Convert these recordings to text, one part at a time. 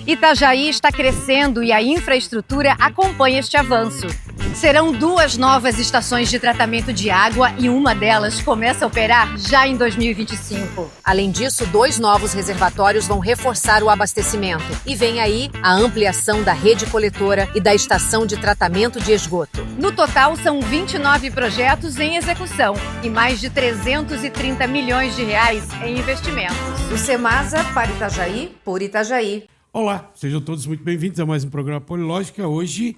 Itajaí está crescendo e a infraestrutura acompanha este avanço. Serão 2 novas estações de tratamento de água e uma delas começa a operar já em 2025. Além disso, 2 novos reservatórios vão reforçar o abastecimento. E vem aí a ampliação da rede coletora e da estação de tratamento de esgoto. No total, são 29 projetos em execução e mais de 330 milhões de reais em investimentos. O Semasa para Itajaí, por Itajaí. Olá, sejam todos muito bem-vindos a mais um programa Polilógica. Hoje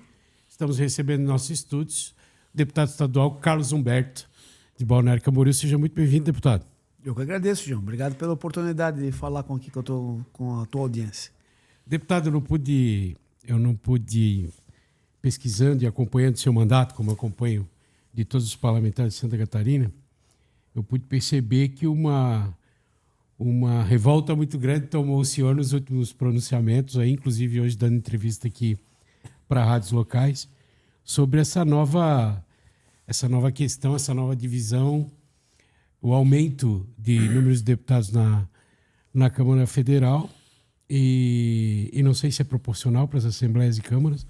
estamos recebendo em nossos estúdios o deputado estadual Carlos Humberto, de Balneário Camboriú. Seja muito bem-vindo, deputado. Eu que agradeço, João. Obrigado pela oportunidade de falar com a tua audiência. Deputado, eu não pude pesquisando e acompanhando seu mandato, como eu acompanho de todos os parlamentares de Santa Catarina, eu pude perceber que uma revolta muito grande tomou o senhor nos últimos pronunciamentos, aí, inclusive hoje dando entrevista aqui para rádios locais, sobre essa nova questão, essa nova divisão, o aumento de números de deputados na Câmara Federal, e não sei se é proporcional para as assembleias e câmaras,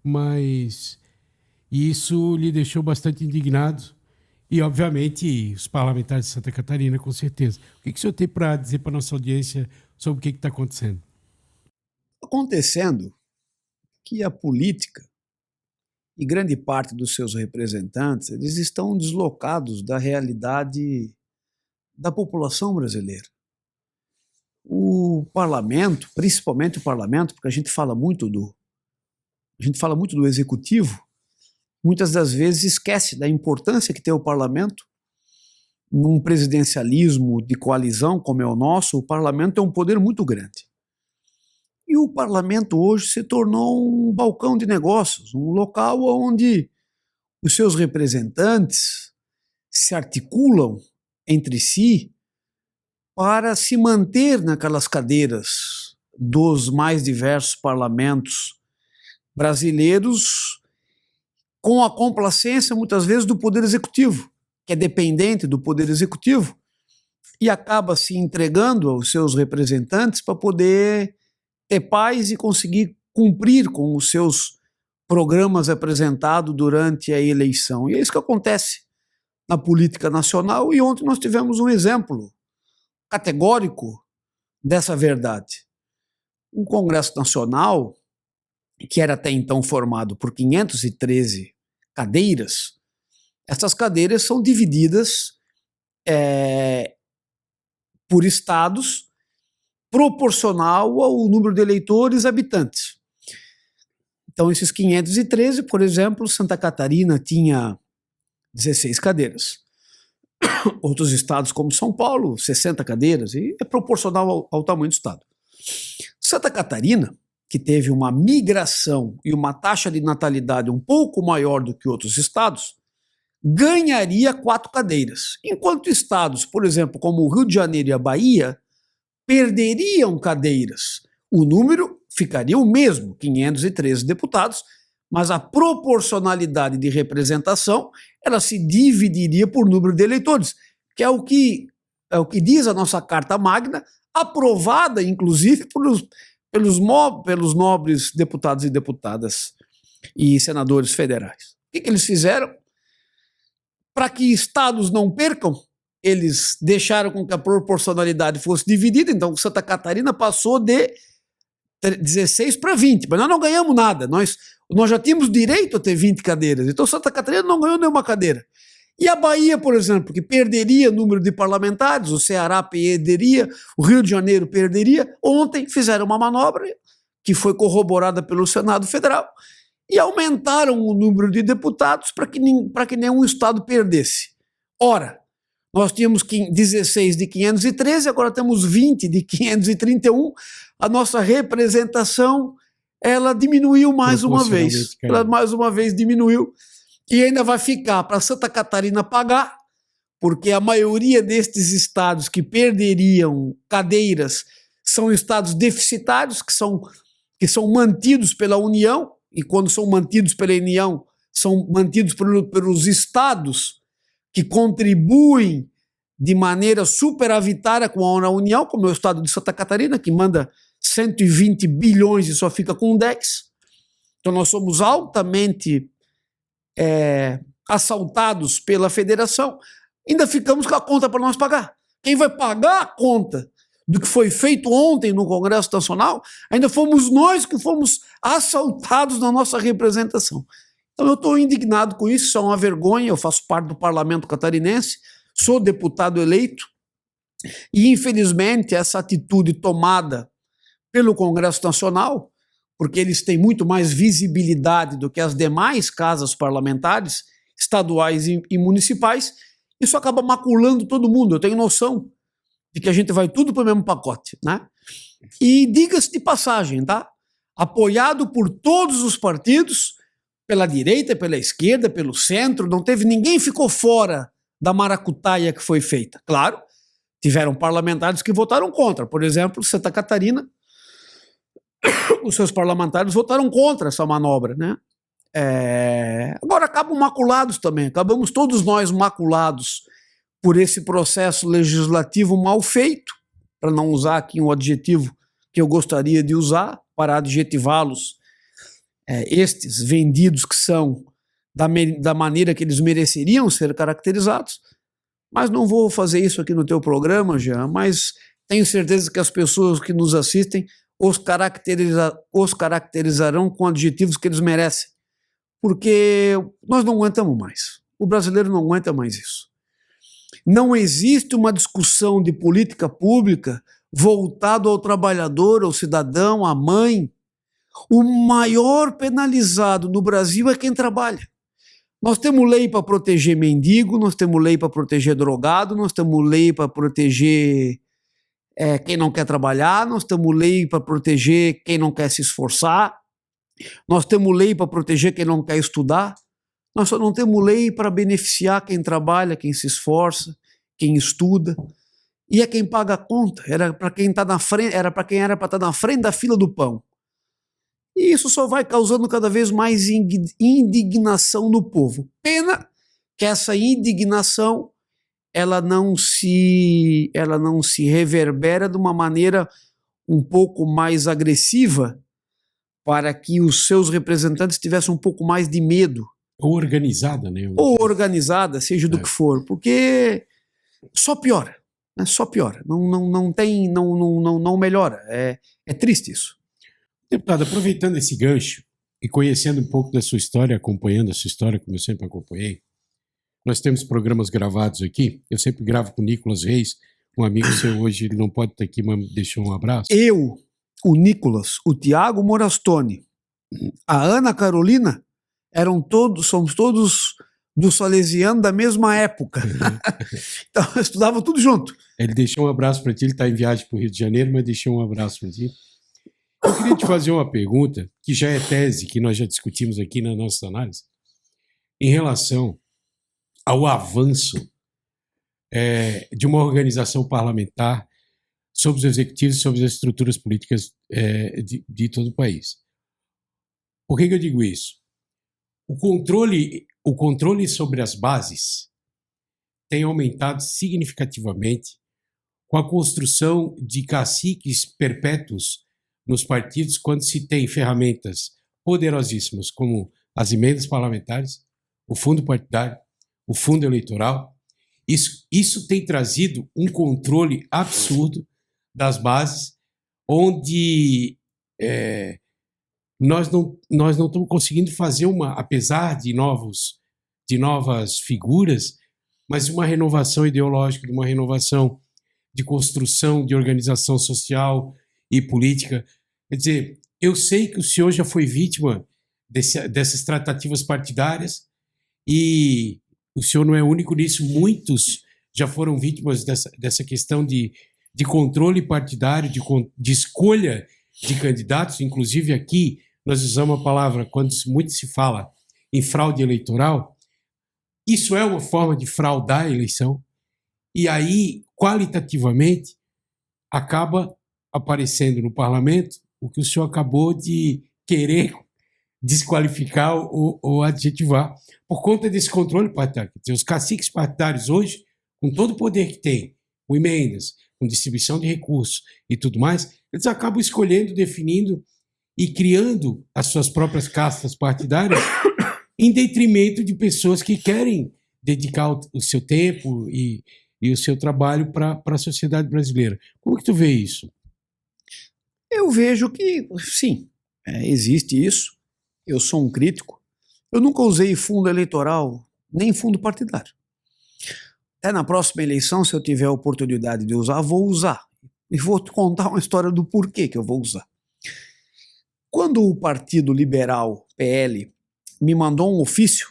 mas isso lhe deixou bastante indignado. E, obviamente, os parlamentares de Santa Catarina, com certeza. O que o senhor tem para dizer para a nossa audiência sobre o que está acontecendo? Acontecendo que a política e grande parte dos seus representantes, eles estão deslocados da realidade da população brasileira. O parlamento, principalmente o parlamento, porque a gente fala muito do executivo, muitas das vezes esquece da importância que tem o parlamento. Num presidencialismo de coalizão como é o nosso, o parlamento é um poder muito grande. E o parlamento hoje se tornou um balcão de negócios, um local onde os seus representantes se articulam entre si para se manter naquelas cadeiras dos mais diversos parlamentos brasileiros, com a complacência, muitas vezes, do Poder Executivo, que é dependente do Poder Executivo, e acaba se entregando aos seus representantes para poder ter paz e conseguir cumprir com os seus programas apresentados durante a eleição. E é isso que acontece na política nacional, e ontem nós tivemos um exemplo categórico dessa verdade. O Congresso Nacional, que era até então formado por 513 cadeiras, essas cadeiras são divididas por estados proporcional ao número de eleitores habitantes. Então, esses 513, por exemplo, Santa Catarina tinha 16 cadeiras. Outros estados, como São Paulo, 60 cadeiras, e é proporcional ao tamanho do estado. Santa Catarina, que teve uma migração e uma taxa de natalidade um pouco maior do que outros estados, ganharia 4 cadeiras, enquanto estados, por exemplo, como o Rio de Janeiro e a Bahia, perderiam cadeiras. O número ficaria o mesmo, 513 deputados, mas a proporcionalidade de representação ela se dividiria por número de eleitores, que é o que diz a nossa Carta Magna, aprovada, inclusive, pelos nobres deputados e deputadas e senadores federais. O que eles fizeram? Para que estados não percam, eles deixaram com que a proporcionalidade fosse dividida, então Santa Catarina passou de 16 para 20, mas nós não ganhamos nada, nós já tínhamos direito a ter 20 cadeiras, então Santa Catarina não ganhou nenhuma cadeira. E a Bahia, por exemplo, que perderia número de parlamentares, o Ceará perderia, o Rio de Janeiro perderia, ontem fizeram uma manobra que foi corroborada pelo Senado Federal e aumentaram o número de deputados para que nenhum estado perdesse. Ora, nós tínhamos 16 de 513, agora temos 20 de 531, a nossa representação ela diminuiu mais uma vez. Ela mais uma vez diminuiu. E ainda vai ficar para Santa Catarina pagar, porque a maioria destes estados que perderiam cadeiras são estados deficitários, que são mantidos pela União, e quando são mantidos pela União, são mantidos pelos estados que contribuem de maneira superavitária com a União, como é o estado de Santa Catarina, que manda 120 bilhões e só fica com 10. Então nós somos altamente assaltados pela federação. Ainda ficamos com a conta para nós pagar. Quem vai pagar a conta do que foi feito ontem no Congresso Nacional, ainda fomos nós que fomos assaltados na nossa representação. Então eu estou indignado com isso, isso é uma vergonha. Eu faço parte do Parlamento Catarinense, sou deputado eleito, e infelizmente essa atitude tomada pelo Congresso Nacional, porque eles têm muito mais visibilidade do que as demais casas parlamentares, estaduais e municipais, isso acaba maculando todo mundo. Eu tenho noção de que a gente vai tudo para o mesmo pacote, né? E diga-se de passagem, tá? Apoiado por todos os partidos, pela direita, pela esquerda, pelo centro, não teve ninguém ficou fora da maracutaia que foi feita. Claro, tiveram parlamentares que votaram contra. Por exemplo, Santa Catarina, os seus parlamentares votaram contra essa manobra, né? Agora acabam maculados também, acabamos todos nós maculados por esse processo legislativo mal feito, para não usar aqui um adjetivo que eu gostaria de usar, para adjetivá-los, estes vendidos que são da maneira que eles mereceriam ser caracterizados. Mas não vou fazer isso aqui no teu programa, Jean, mas tenho certeza que as pessoas que nos assistem os caracterizarão com adjetivos que eles merecem, porque nós não aguentamos mais. O brasileiro não aguenta mais isso. Não existe uma discussão de política pública voltado ao trabalhador, ao cidadão, à mãe. O maior penalizado no Brasil é quem trabalha. Nós temos lei para proteger mendigo, nós temos lei para proteger drogado, nós temos lei para proteger quem não quer trabalhar, nós temos lei para proteger quem não quer se esforçar, nós temos lei para proteger quem não quer estudar, nós só não temos lei para beneficiar quem trabalha, quem se esforça, quem estuda, e é quem paga a conta. Era para quem está na frente, era para quem era para estar na frente da fila do pão. E isso só vai causando cada vez mais indignação no povo. Pena que essa indignação ela não se reverbera de uma maneira um pouco mais agressiva, para que os seus representantes tivessem um pouco mais de medo. Ou organizada, né? Ou organizada, seja do que for, porque só piora, né? Só piora, não melhora, é triste isso. Deputado, aproveitando esse gancho e conhecendo um pouco da sua história, acompanhando a sua história, como eu sempre acompanhei, nós temos programas gravados aqui, eu sempre gravo com o Nicolas Reis, um amigo seu hoje, ele não pode estar aqui, mas deixou um abraço. Eu, o Nicolas, o Tiago Morastone, a Ana Carolina, somos todos do Salesiano da mesma época. Então, estudavam tudo junto. Ele deixou um abraço para ti, ele está em viagem para o Rio de Janeiro, mas deixou um abraço para ti. Eu queria te fazer uma pergunta, que já é tese, que nós já discutimos aqui na nossa análise, em relação ao avanço de uma organização parlamentar sobre os executivos e sobre as estruturas políticas de todo o país. Por que eu digo isso? O controle sobre as bases tem aumentado significativamente com a construção de caciques perpétuos nos partidos, quando se tem ferramentas poderosíssimas como as emendas parlamentares, o fundo partidário, o fundo eleitoral. Isso tem trazido um controle absurdo das bases, onde nós não estamos conseguindo fazer apesar de novas figuras, mas uma renovação ideológica, uma renovação de construção, de organização social e política. Quer dizer, eu sei que o senhor já foi vítima dessas tratativas partidárias e o senhor não é único nisso, muitos já foram vítimas dessa questão de controle partidário, de escolha de candidatos. Inclusive aqui nós usamos a palavra, quando muito se fala em fraude eleitoral, isso é uma forma de fraudar a eleição, e aí, qualitativamente, acaba aparecendo no parlamento o que o senhor acabou de querer desqualificar ou adjetivar, por conta desse controle partidário. Quer dizer, os caciques partidários hoje, com todo o poder que têm, com emendas, com distribuição de recursos e tudo mais, eles acabam escolhendo, definindo e criando as suas próprias castas partidárias em detrimento de pessoas que querem dedicar o seu tempo e o seu trabalho para a sociedade brasileira. Como que tu vê isso? Eu vejo que, sim, existe isso. Eu sou um crítico. Eu nunca usei fundo eleitoral, nem fundo partidário. Até na próxima eleição, se eu tiver a oportunidade de usar, vou usar. E vou te contar uma história do porquê que eu vou usar. Quando o Partido Liberal, PL, me mandou um ofício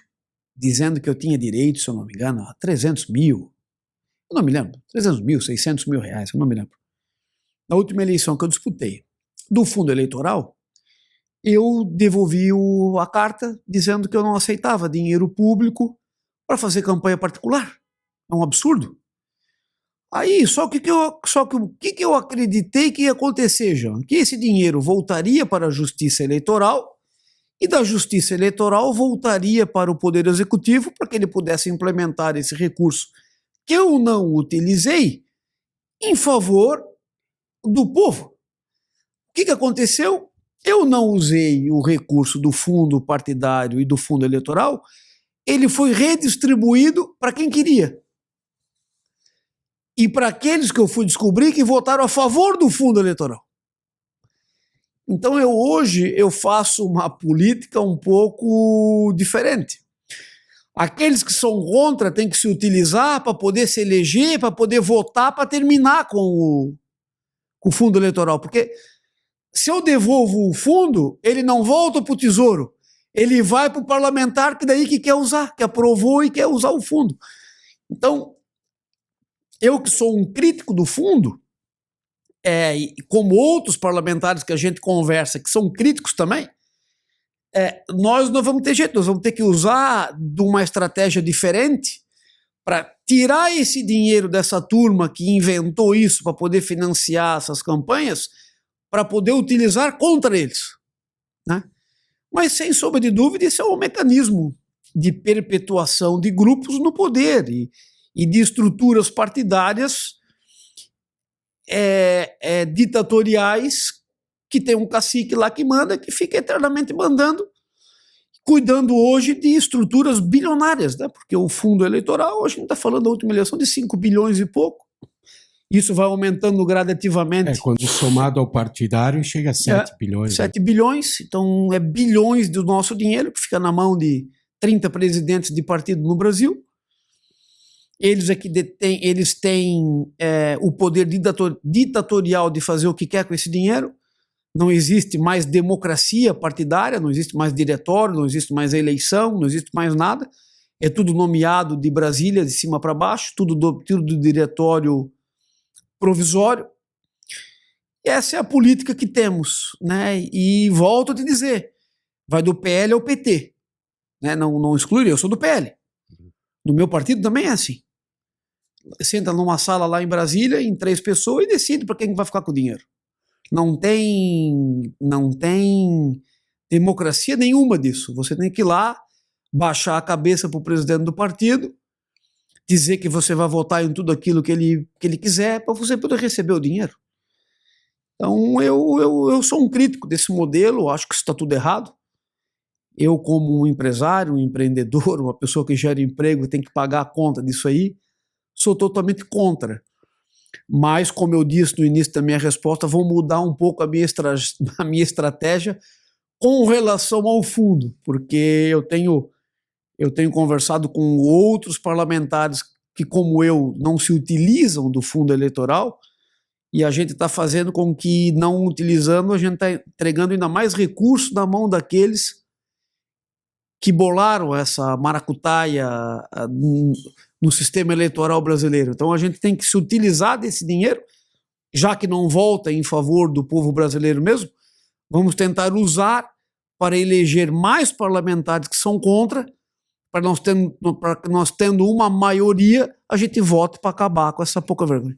dizendo que eu tinha direito, se eu não me engano, a 300 mil, eu não me lembro, 300 mil, 600 mil reais, eu não me lembro. Na última eleição que eu disputei, do fundo eleitoral, eu devolvi a carta dizendo que eu não aceitava dinheiro público para fazer campanha particular. É um absurdo. Aí, só que o que eu acreditei que ia acontecer, João? Que esse dinheiro voltaria para a Justiça Eleitoral e da Justiça Eleitoral voltaria para o Poder Executivo para que ele pudesse implementar esse recurso que eu não utilizei em favor do povo. O que aconteceu? Eu não usei o recurso do fundo partidário e do fundo eleitoral, ele foi redistribuído para quem queria. E para aqueles que eu fui descobrir que votaram a favor do fundo eleitoral. Então hoje eu faço uma política um pouco diferente. Aqueles que são contra têm que se utilizar para poder se eleger, para poder votar, para terminar com o fundo eleitoral. Porque se eu devolvo o fundo, ele não volta para o tesouro. Ele vai para o parlamentar que daí que quer usar, que aprovou e quer usar o fundo. Então, eu que sou um crítico do fundo, como outros parlamentares que a gente conversa, que são críticos também, nós não vamos ter jeito, nós vamos ter que usar de uma estratégia diferente para tirar esse dinheiro dessa turma que inventou isso para poder financiar essas campanhas, para poder utilizar contra eles, né? Mas, sem sombra de dúvida, esse é um mecanismo de perpetuação de grupos no poder e de estruturas partidárias ditatoriais que tem um cacique lá que manda, que fica eternamente mandando, cuidando hoje de estruturas bilionárias, né? Porque o fundo eleitoral, hoje a gente está falando da última eleição de 5 bilhões e pouco. Isso vai aumentando gradativamente. Quando somado ao partidário, chega a 7 bilhões. 7 bilhões, então é bilhões do nosso dinheiro que fica na mão de 30 presidentes de partido no Brasil. Eles têm o poder ditatorial de fazer o que quer com esse dinheiro. Não existe mais democracia partidária, não existe mais diretório, não existe mais eleição, não existe mais nada. É tudo nomeado de Brasília, de cima para baixo, tudo do diretório provisório. E essa é a política que temos, né? E volto a te dizer, vai do PL ao PT, né? Não excluir, eu sou do PL. No meu partido também é assim. Senta numa sala lá em Brasília, em 3 pessoas, e decide para quem vai ficar com o dinheiro. Não tem democracia nenhuma disso. Você tem que ir lá, baixar a cabeça para o presidente do partido, dizer que você vai votar em tudo aquilo que ele quiser, para você poder receber o dinheiro. Então, eu sou um crítico desse modelo, acho que isso está tudo errado. Eu, como um empresário, um empreendedor, uma pessoa que gera emprego, tem que pagar a conta disso aí, sou totalmente contra. Mas, como eu disse no início da minha resposta, vou mudar um pouco a minha estratégia com relação ao fundo, porque eu tenho conversado com outros parlamentares que, como eu, não se utilizam do fundo eleitoral, e a gente está fazendo com que, não utilizando, a gente está entregando ainda mais recursos na mão daqueles que bolaram essa maracutaia no sistema eleitoral brasileiro. Então a gente tem que se utilizar desse dinheiro, já que não volta em favor do povo brasileiro mesmo, vamos tentar usar para eleger mais parlamentares que são contra, para nós tendo uma maioria, a gente vote para acabar com essa pouca vergonha.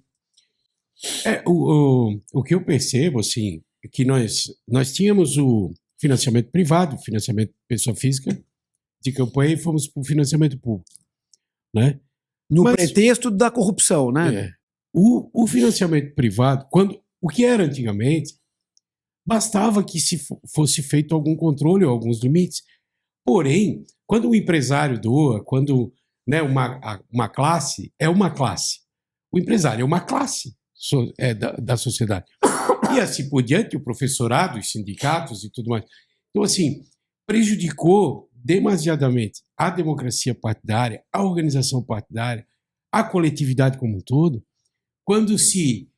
O que eu percebo, assim, é que nós tínhamos o financiamento privado, financiamento de pessoa física de campanha, e fomos para o financiamento público, né? No pretexto da corrupção, né? O financiamento privado, o que era antigamente, bastava que se fosse feito algum controle ou alguns limites. Porém, quando um empresário doa, quando, né, uma classe é uma classe, o empresário é uma classe da sociedade. E assim por diante, o professorado, os sindicatos e tudo mais. Então, assim, prejudicou demasiadamente a democracia partidária, a organização partidária, a coletividade como um todo, quando se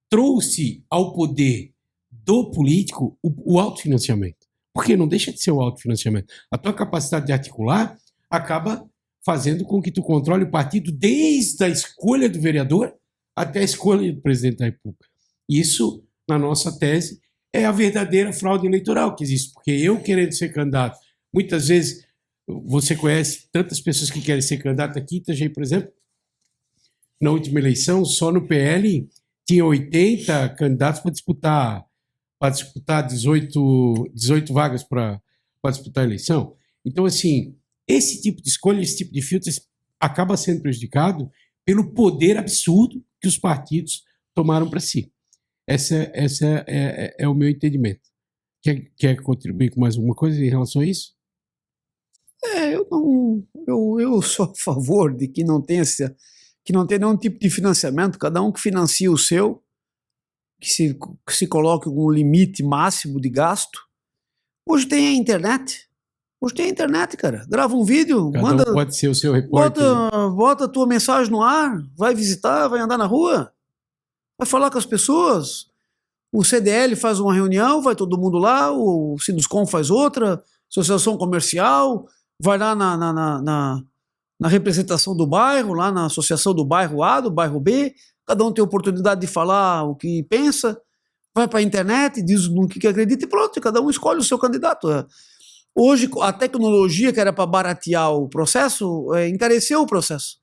trouxe ao poder do político o autofinanciamento. Porque não deixa de ser o autofinanciamento. A tua capacidade de articular acaba fazendo com que tu controle o partido desde a escolha do vereador até a escolha do presidente da República. Isso, na nossa tese, é a verdadeira fraude eleitoral que existe. Porque eu querendo ser candidato, muitas vezes você conhece tantas pessoas que querem ser candidato aqui, Itajaí, por exemplo, na última eleição, só no PL tinha 80 candidatos para disputar 18 vagas para disputar a eleição. Então, assim, esse tipo de escolha, esse tipo de filtro acaba sendo prejudicado pelo poder absurdo que os partidos tomaram para si. Esse é o meu entendimento. Quer contribuir com mais alguma coisa em relação a isso? Eu sou a favor de que não tenha nenhum tipo de financiamento, cada um que financia o seu, que se coloque um limite máximo de gasto. Hoje tem a internet. Cara. Grava um vídeo, Cada um pode ser o seu repórter. Bota a tua mensagem no ar, vai visitar, vai andar na rua, vai falar com as pessoas. O CDL faz uma reunião, vai todo mundo lá, o Sinduscom faz outra, Associação Comercial, vai lá na representação do bairro, lá na associação do bairro A, do bairro B, cada um tem a oportunidade de falar o que pensa, vai para a internet, diz no que acredita e pronto, cada um escolhe o seu candidato. Hoje, a tecnologia que era para baratear o processo, encareceu o processo.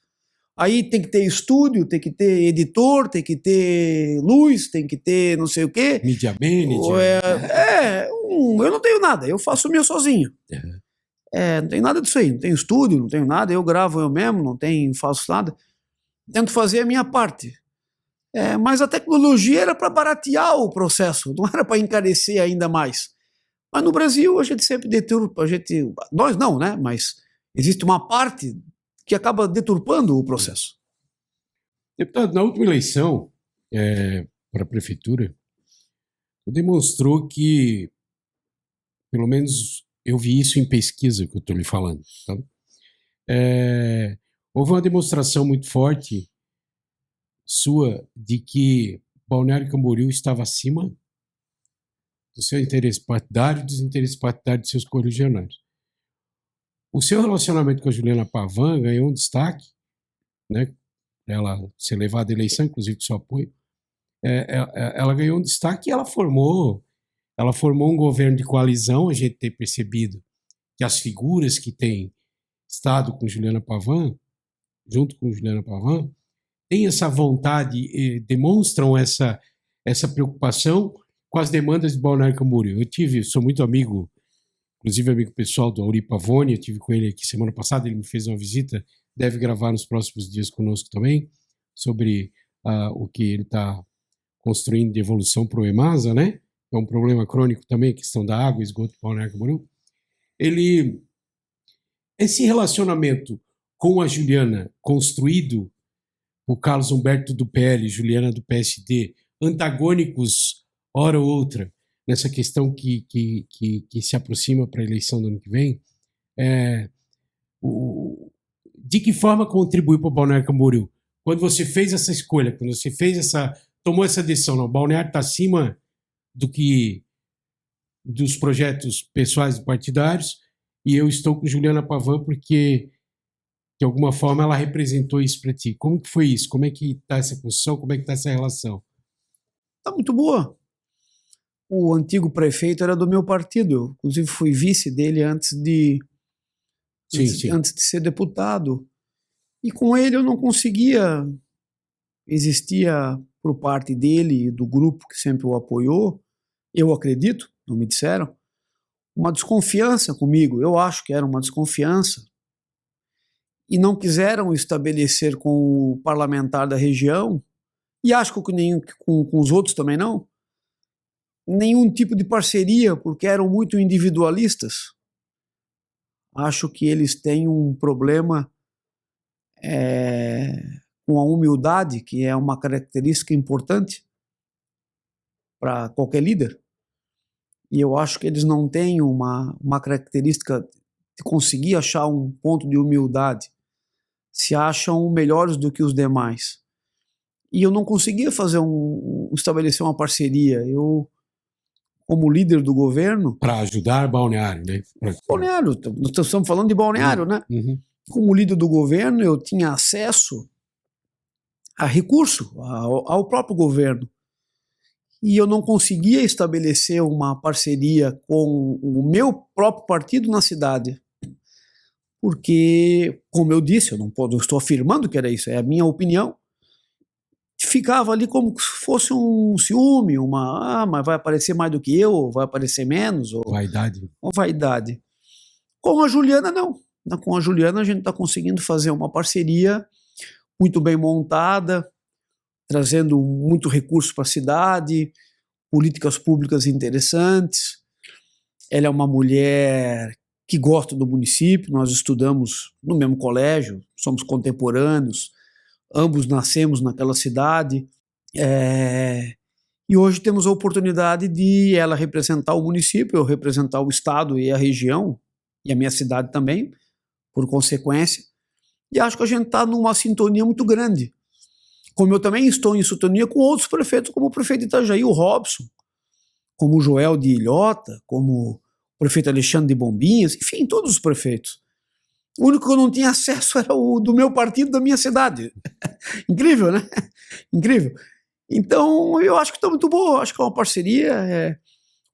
Aí tem que ter estúdio, tem que ter editor, tem que ter luz, tem que ter não sei o quê. Media manager. Eu não tenho nada, eu faço o meu sozinho. Uhum. Não tem nada disso aí, não tenho estúdio, não tenho nada, eu gravo eu mesmo, não faço nada. Tento fazer a minha parte. Mas a tecnologia era para baratear o processo, não era para encarecer ainda mais. Mas no Brasil a gente sempre deturpa, nós não, né? Mas existe uma parte que acaba deturpando o processo. Deputado, na última eleição para a prefeitura, demonstrou que, pelo menos eu vi isso em pesquisa que eu estou lhe falando, tá? Houve uma demonstração muito forte sua de que Balneário Camboriú estava acima do seu interesse partidário e dos interesses partidários de seus correligionários. O seu relacionamento com a Juliana Pavan ganhou um destaque, né? Ela ser levada à eleição, inclusive com seu apoio. Ela ganhou um destaque e ela formou um governo de coalizão. A gente tem percebido que as figuras que têm estado com Juliana Pavan, junto com Juliana Pavan, têm essa vontade, demonstram essa preocupação com as demandas de Balneário Camboriú. Sou muito amigo, inclusive amigo pessoal do Auri Pavone, eu tive com ele aqui semana passada, ele me fez uma visita, deve gravar nos próximos dias conosco também, sobre o que ele está construindo de evolução para o EMASA, né? É um problema crônico também, a questão da água, esgoto de Balneário Camboriú. Esse relacionamento com a Juliana, construído por Carlos Humberto do PL, Juliana do PSD, antagônicos hora ou outra, nessa questão que se aproxima para a eleição do ano que vem, de que forma contribuiu para o Balneário Camboriú? Quando você fez essa escolha, quando você tomou essa decisão, não, o Balneário está acima dos projetos pessoais e partidários, e eu estou com Juliana Pavan porque, de alguma forma, ela representou isso para ti. Como que foi isso? Como é que está essa construção? Como é que está essa relação? Está muito boa. O antigo prefeito era do meu partido, eu, inclusive fui vice dele antes de ser deputado. E com ele eu não conseguia, existia por parte dele e do grupo que sempre o apoiou, eu acredito, não me disseram, uma desconfiança comigo, eu acho que era uma desconfiança, e não quiseram estabelecer com o parlamentar da região e acho que com os outros também não, nenhum tipo de parceria, porque eram muito individualistas. Acho que eles têm um problema com a humildade, que é uma característica importante para qualquer líder. E eu acho que eles não têm uma característica de conseguir achar um ponto de humildade. Se acham melhores do que os demais. E eu não conseguia estabelecer uma parceria. Eu, como líder do governo... Para ajudar Balneário, né? Balneário, nós estamos falando de Balneário, né? Uhum. Como líder do governo, eu tinha acesso a recurso, ao próprio governo. E eu não conseguia estabelecer uma parceria com o meu próprio partido na cidade. Porque, como eu disse, eu estou afirmando que era isso, é a minha opinião, ficava ali como se fosse um ciúme, mas vai aparecer mais do que eu, vai aparecer menos. Vaidade. Ou vaidade. Com a Juliana, não. Com a Juliana a gente está conseguindo fazer uma parceria muito bem montada, trazendo muito recurso para a cidade, políticas públicas interessantes. Ela é uma mulher que gosta do município, nós estudamos no mesmo colégio, somos contemporâneos, ambos nascemos naquela cidade, e hoje temos a oportunidade de ela representar o município, eu representar o estado e a região, e a minha cidade também, por consequência, e acho que a gente está numa sintonia muito grande, como eu também estou em sintonia com outros prefeitos, como o prefeito de Itajaí, o Robson, como o Joel de Ilhota, como o prefeito Alexandre de Bombinhas, enfim, todos os prefeitos. O único que eu não tinha acesso era o do meu partido, da minha cidade. Incrível, né? Incrível. Então, eu acho que está muito boa, acho que é uma parceria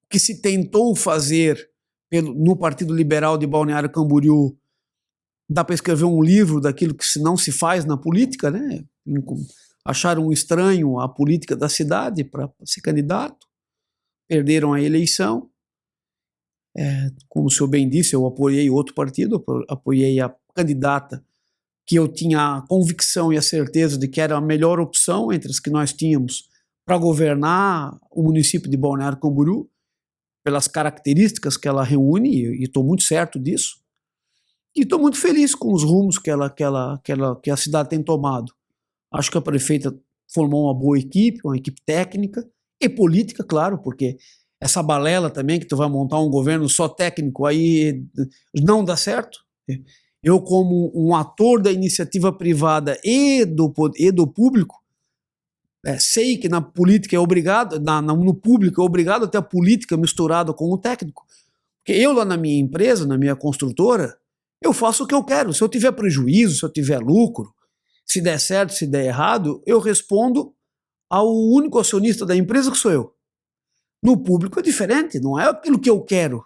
que se tentou fazer no Partido Liberal de Balneário Camboriú. Dá para escrever um livro daquilo que não se faz na política, né? Acharam estranho a política da cidade para ser candidato, perderam a eleição. Como o senhor bem disse, eu apoiei outro partido, apoiei a candidata que eu tinha a convicção e a certeza de que era a melhor opção entre as que nós tínhamos para governar o município de Balneário Camboriú, pelas características que ela reúne, e estou muito certo disso. E estou muito feliz com os rumos que a cidade tem tomado. Acho que a prefeita formou uma boa equipe, uma equipe técnica e política, claro, porque essa balela também, que tu vai montar um governo só técnico, aí não dá certo. Eu, como um ator da iniciativa privada e do público, sei que na política é obrigado, no público é obrigado a ter a política misturada com o técnico. Porque eu lá na minha empresa, na minha construtora, eu faço o que eu quero. Se eu tiver prejuízo, se eu tiver lucro, se der certo, se der errado, eu respondo ao único acionista da empresa, que sou eu. No público é diferente, não é aquilo que eu quero.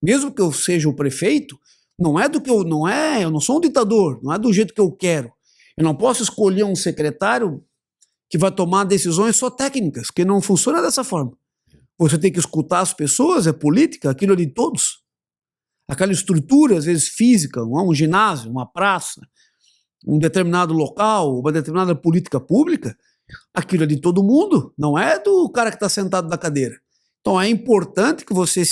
Mesmo que eu seja o prefeito, não é do que eu não sou um ditador, não é do jeito que eu quero. Eu não posso escolher um secretário que vai tomar decisões só técnicas, que não funciona dessa forma. Você tem que escutar as pessoas, é política, aquilo é de todos. Aquela estrutura, às vezes física, um ginásio, uma praça, um determinado local, uma determinada política pública, aquilo é de todo mundo, não é do cara que está sentado na cadeira. Então é importante que você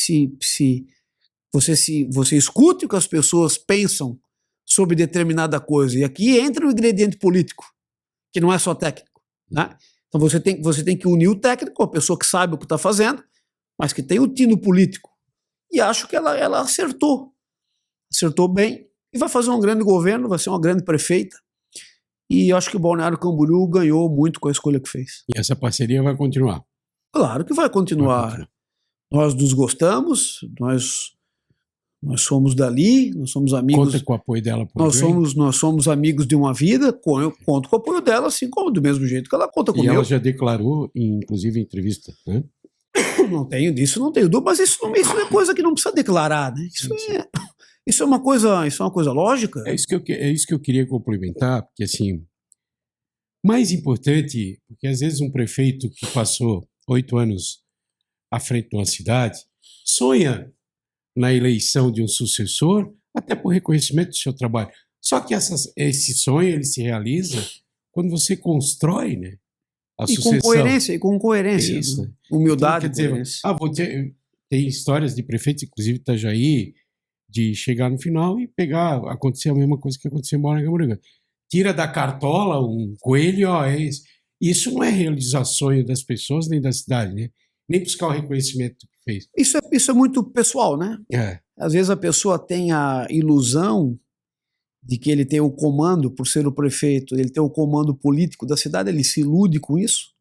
você escute o que as pessoas pensam sobre determinada coisa. E aqui entra o ingrediente político, que não é só técnico, né? Então você tem que unir o técnico, a pessoa que sabe o que está fazendo, mas que tem o tino político. E acho que ela acertou bem, e vai fazer um grande governo, vai ser uma grande prefeita. E acho que o Balneário Camboriú ganhou muito com a escolha que fez. E essa parceria vai continuar? Claro que vai continuar. Nós nos gostamos, nós somos dali, nós somos amigos. Conta com o apoio dela. Nós somos amigos de uma vida, eu conto com o apoio dela, assim como do mesmo jeito que ela conta comigo. E ela já declarou, inclusive em entrevista, né? Não tenho dúvida, mas isso é coisa que não precisa declarar, né? Isso é uma coisa lógica. É isso que eu queria complementar, porque assim, mais importante, porque às vezes um prefeito que passou 8 anos à frente de uma cidade sonha na eleição de um sucessor, até por reconhecimento do seu trabalho. Só que esse sonho ele se realiza quando você constrói, né, a E sucessão. com coerência. Isso. Né? Humildade Então, quer e dizer, coerência. tem histórias de prefeitos, inclusive Itajaí, de chegar no final e acontecer a mesma coisa que aconteceu em Balneário Camboriú. Tira da cartola um coelho, ó, é isso. Isso não é realizar sonho das pessoas nem da cidade, né? Nem buscar o reconhecimento que fez. Isso é muito pessoal, né? É. Às vezes a pessoa tem a ilusão de que ele tem o comando, por ser o prefeito, ele tem o comando político da cidade, ele se ilude com isso,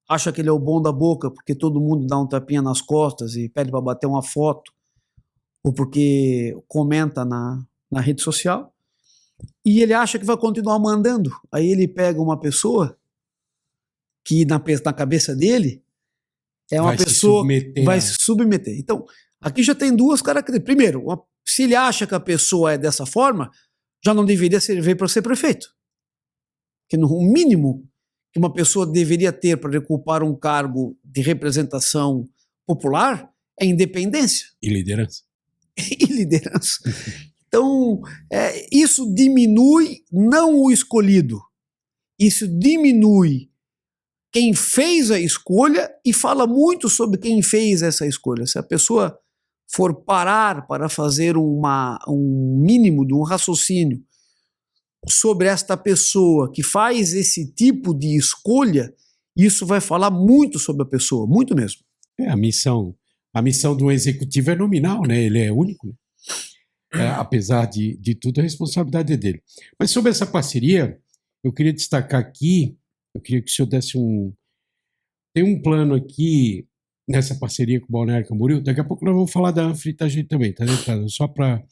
acha que ele é o bom da boca porque todo mundo dá um tapinha nas costas e pede para bater uma foto, ou porque comenta na rede social, e ele acha que vai continuar mandando. Aí ele pega uma pessoa que na cabeça dele é uma pessoa que vai se submeter. Então, aqui já tem duas características. Primeiro, se ele acha que a pessoa é dessa forma, já não deveria servir para ser prefeito. Porque no mínimo que uma pessoa deveria ter para ocupar um cargo de representação popular é independência. E liderança. E liderança. Então, isso diminui não o escolhido, isso diminui quem fez a escolha e fala muito sobre quem fez essa escolha. Se a pessoa for parar para fazer um mínimo de um raciocínio sobre esta pessoa que faz esse tipo de escolha, isso vai falar muito sobre a pessoa, muito mesmo. A missão do executivo é nominal, né? Ele é único, né? Apesar de tudo, a responsabilidade é dele. Mas sobre essa parceria, eu queria destacar aqui, eu queria que o senhor desse tem um plano aqui nessa parceria com o Balneário Camboriú. Daqui a pouco nós vamos falar da Anfra Itajaí também, tá vendo? Só para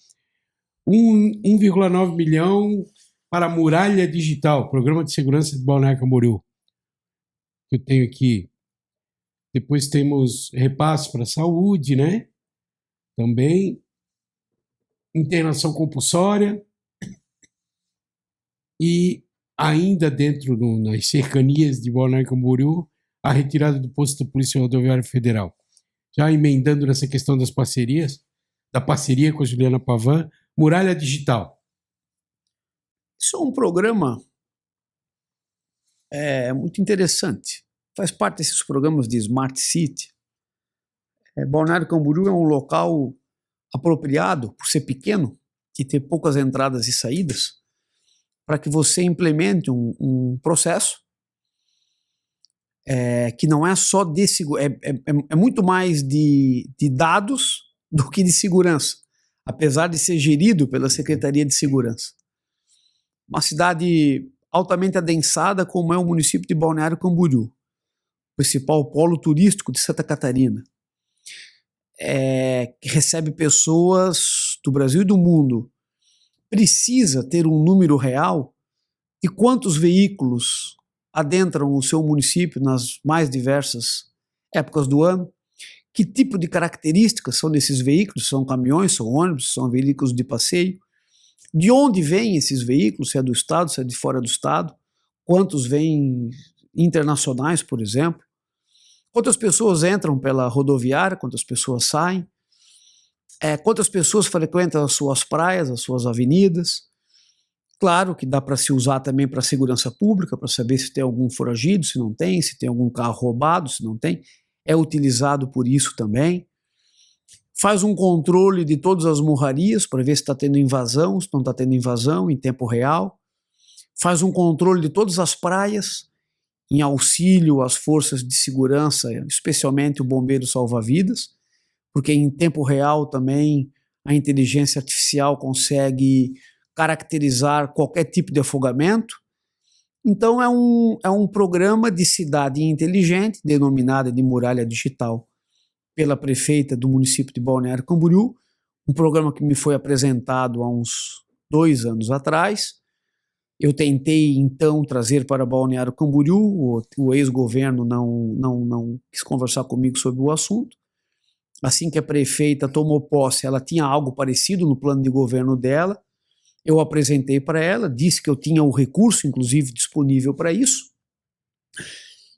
1,9 milhão para a Muralha Digital, Programa de Segurança de Balneário Camboriú. Eu tenho aqui. Depois temos repasse para a saúde, né? Também. Internação compulsória. E ainda dentro nas cercanias de Balneário Camboriú, a retirada do posto da Polícia Rodoviária Federal. Já emendando nessa questão das parcerias, da parceria com a Juliana Pavan, Muralha Digital. Isso é um programa muito interessante. Faz parte desses programas de Smart City. Balneário Camboriú é um local apropriado, por ser pequeno e ter poucas entradas e saídas, para que você implemente um processo que não é só de segurança, é muito mais de dados do que de segurança, apesar de ser gerido pela Secretaria de Segurança. Uma cidade altamente adensada como é o município de Balneário Camboriú, principal polo turístico de Santa Catarina, que recebe pessoas do Brasil e do mundo, precisa ter um número real de quantos veículos adentram o seu município nas mais diversas épocas do ano, que tipo de características são desses veículos, são caminhões, são ônibus, são veículos de passeio, de onde vêm esses veículos, se é do estado, se é de fora do estado, quantos vêm internacionais, por exemplo, quantas pessoas entram pela rodoviária, quantas pessoas saem, quantas pessoas frequentam as suas praias, as suas avenidas. Claro que dá para se usar também para segurança pública, para saber se tem algum foragido, se não tem, se tem algum carro roubado, se não tem. É utilizado por isso também. Faz um controle de todas as morrarias para ver se está tendo invasão, se não está tendo invasão em tempo real. Faz um controle de todas as praias, em auxílio às forças de segurança, especialmente o bombeiro salva-vidas, porque em tempo real também a inteligência artificial consegue caracterizar qualquer tipo de afogamento. Então é um programa de cidade inteligente, denominada de Muralha Digital, pela prefeita do município de Balneário Camboriú, um programa que me foi apresentado há uns 2 anos atrás. Eu tentei, então, trazer para Balneário Camboriú, o ex-governo não quis conversar comigo sobre o assunto. Assim que a prefeita tomou posse, ela tinha algo parecido no plano de governo dela. Eu apresentei para ela, disse que eu tinha o recurso, inclusive, disponível para isso.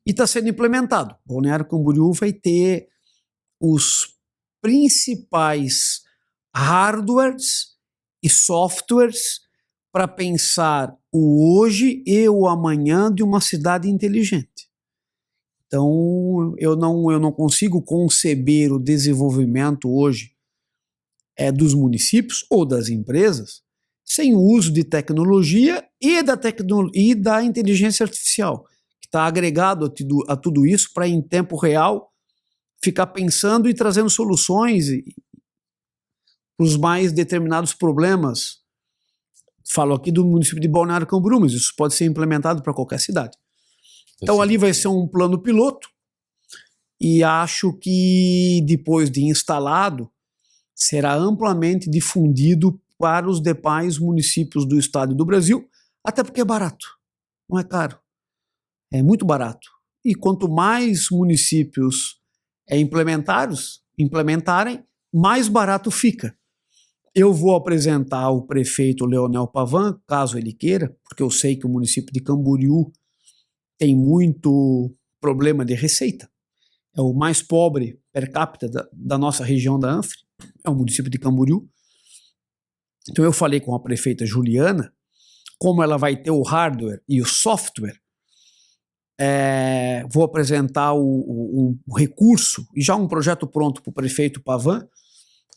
E está sendo implementado. Balneário Camboriú vai ter os principais hardwares e softwares para pensar o hoje e o amanhã de uma cidade inteligente. Então, eu não consigo conceber o desenvolvimento hoje dos municípios ou das empresas sem o uso de tecnologia e da inteligência artificial, que está agregado a tudo isso para, em tempo real, ficar pensando e trazendo soluções para os mais determinados problemas. Falo aqui do município de Balneário Camboriú, mas isso pode ser implementado para qualquer cidade. Então ali vai ser um plano piloto e acho que depois de instalado será amplamente difundido para os demais municípios do estado e do Brasil, até porque é barato, não é caro, é muito barato. E quanto mais municípios implementarem, mais barato fica. Eu vou apresentar o prefeito Leonel Pavan, caso ele queira, porque eu sei que o município de Camboriú tem muito problema de receita. É o mais pobre per capita da nossa região da Anfre, é o município de Camboriú. Então eu falei com a prefeita Juliana, como ela vai ter o hardware e o software, vou apresentar o recurso e já um projeto pronto para o prefeito Pavan,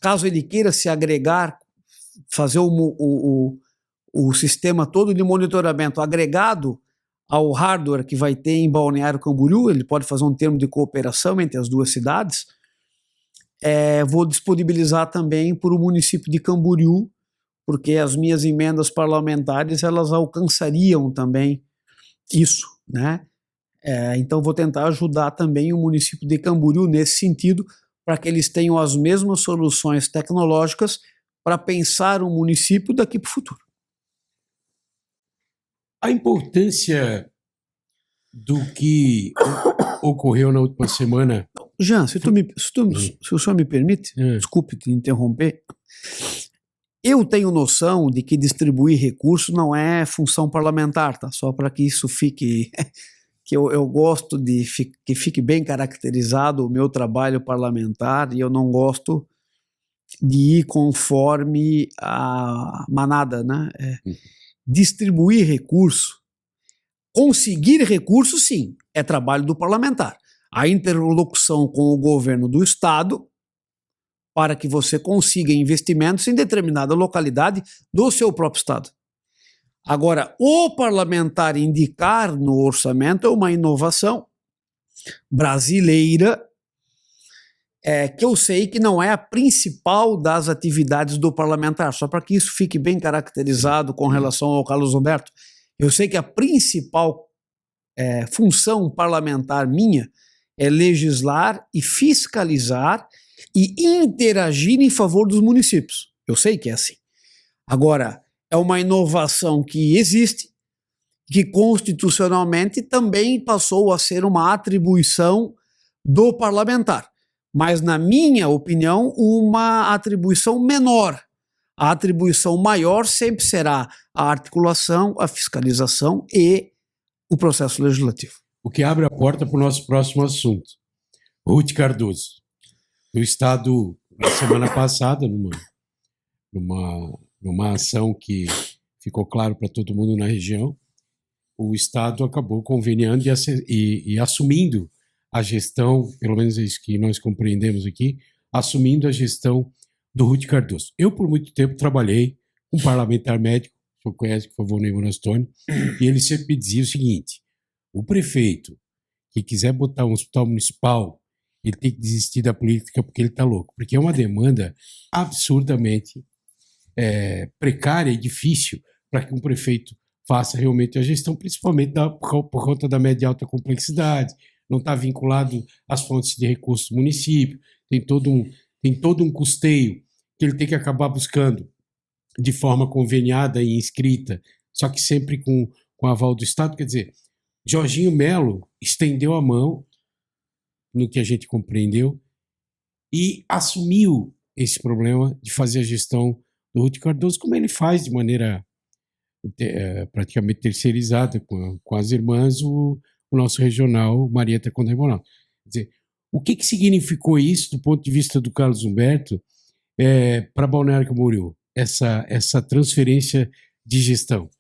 caso ele queira se agregar, fazer o sistema todo de monitoramento agregado ao hardware que vai ter em Balneário Camboriú, ele pode fazer um termo de cooperação entre as duas cidades. Vou disponibilizar também para o município de Camboriú, porque as minhas emendas parlamentares elas alcançariam também isso, né? Então vou tentar ajudar também o município de Camboriú nesse sentido, para que eles tenham as mesmas soluções tecnológicas para pensar o município daqui para o futuro. A importância do que ocorreu na última semana... Jean, se o senhor me permite, desculpe te interromper, eu tenho noção de que distribuir recursos não é função parlamentar, tá? Só para que isso fique... que eu gosto de que fique bem caracterizado o meu trabalho parlamentar e eu não gosto de ir conforme a manada, né? Distribuir recurso, conseguir recurso, sim, é trabalho do parlamentar. A interlocução com o governo do estado para que você consiga investimentos em determinada localidade do seu próprio estado. Agora, o parlamentar indicar no orçamento é uma inovação brasileira, que eu sei que não é a principal das atividades do parlamentar, só para que isso fique bem caracterizado com relação ao Carlos Humberto. Eu sei que a principal função parlamentar minha é legislar e fiscalizar e interagir em favor dos municípios. Eu sei que é assim. Agora, é uma inovação que existe, que constitucionalmente também passou a ser uma atribuição do parlamentar, mas, na minha opinião, uma atribuição menor. A atribuição maior sempre será a articulação, a fiscalização e o processo legislativo. O que abre a porta para o nosso próximo assunto. Ruth Cardoso, do Estado, na semana passada, numa ação que ficou claro para todo mundo na região, o Estado acabou conveniando e assumindo a gestão, pelo menos é isso que nós compreendemos aqui, assumindo a gestão do Ruth Cardoso. Eu, por muito tempo, trabalhei com um parlamentar médico, o senhor conhece, por favor, Ney Monastoni, e ele sempre dizia o seguinte: o prefeito que quiser botar um hospital municipal, ele tem que desistir da política porque ele está louco, porque é uma demanda absurdamente precária e difícil para que um prefeito faça realmente a gestão, principalmente por conta da média e alta complexidade, não está vinculado às fontes de recursos do município, tem todo um custeio que ele tem que acabar buscando de forma conveniada e inscrita, só que sempre com aval do Estado. Quer dizer, Jorginho Melo estendeu a mão, no que a gente compreendeu, e assumiu esse problema de fazer a gestão do Ruth Cardoso, como ele faz de maneira praticamente terceirizada com as irmãs, o nosso regional Marieta Condemorão. Quer dizer, o que significou isso do ponto de vista do Carlos Humberto para Balneário Camboriú, essa transferência de gestão?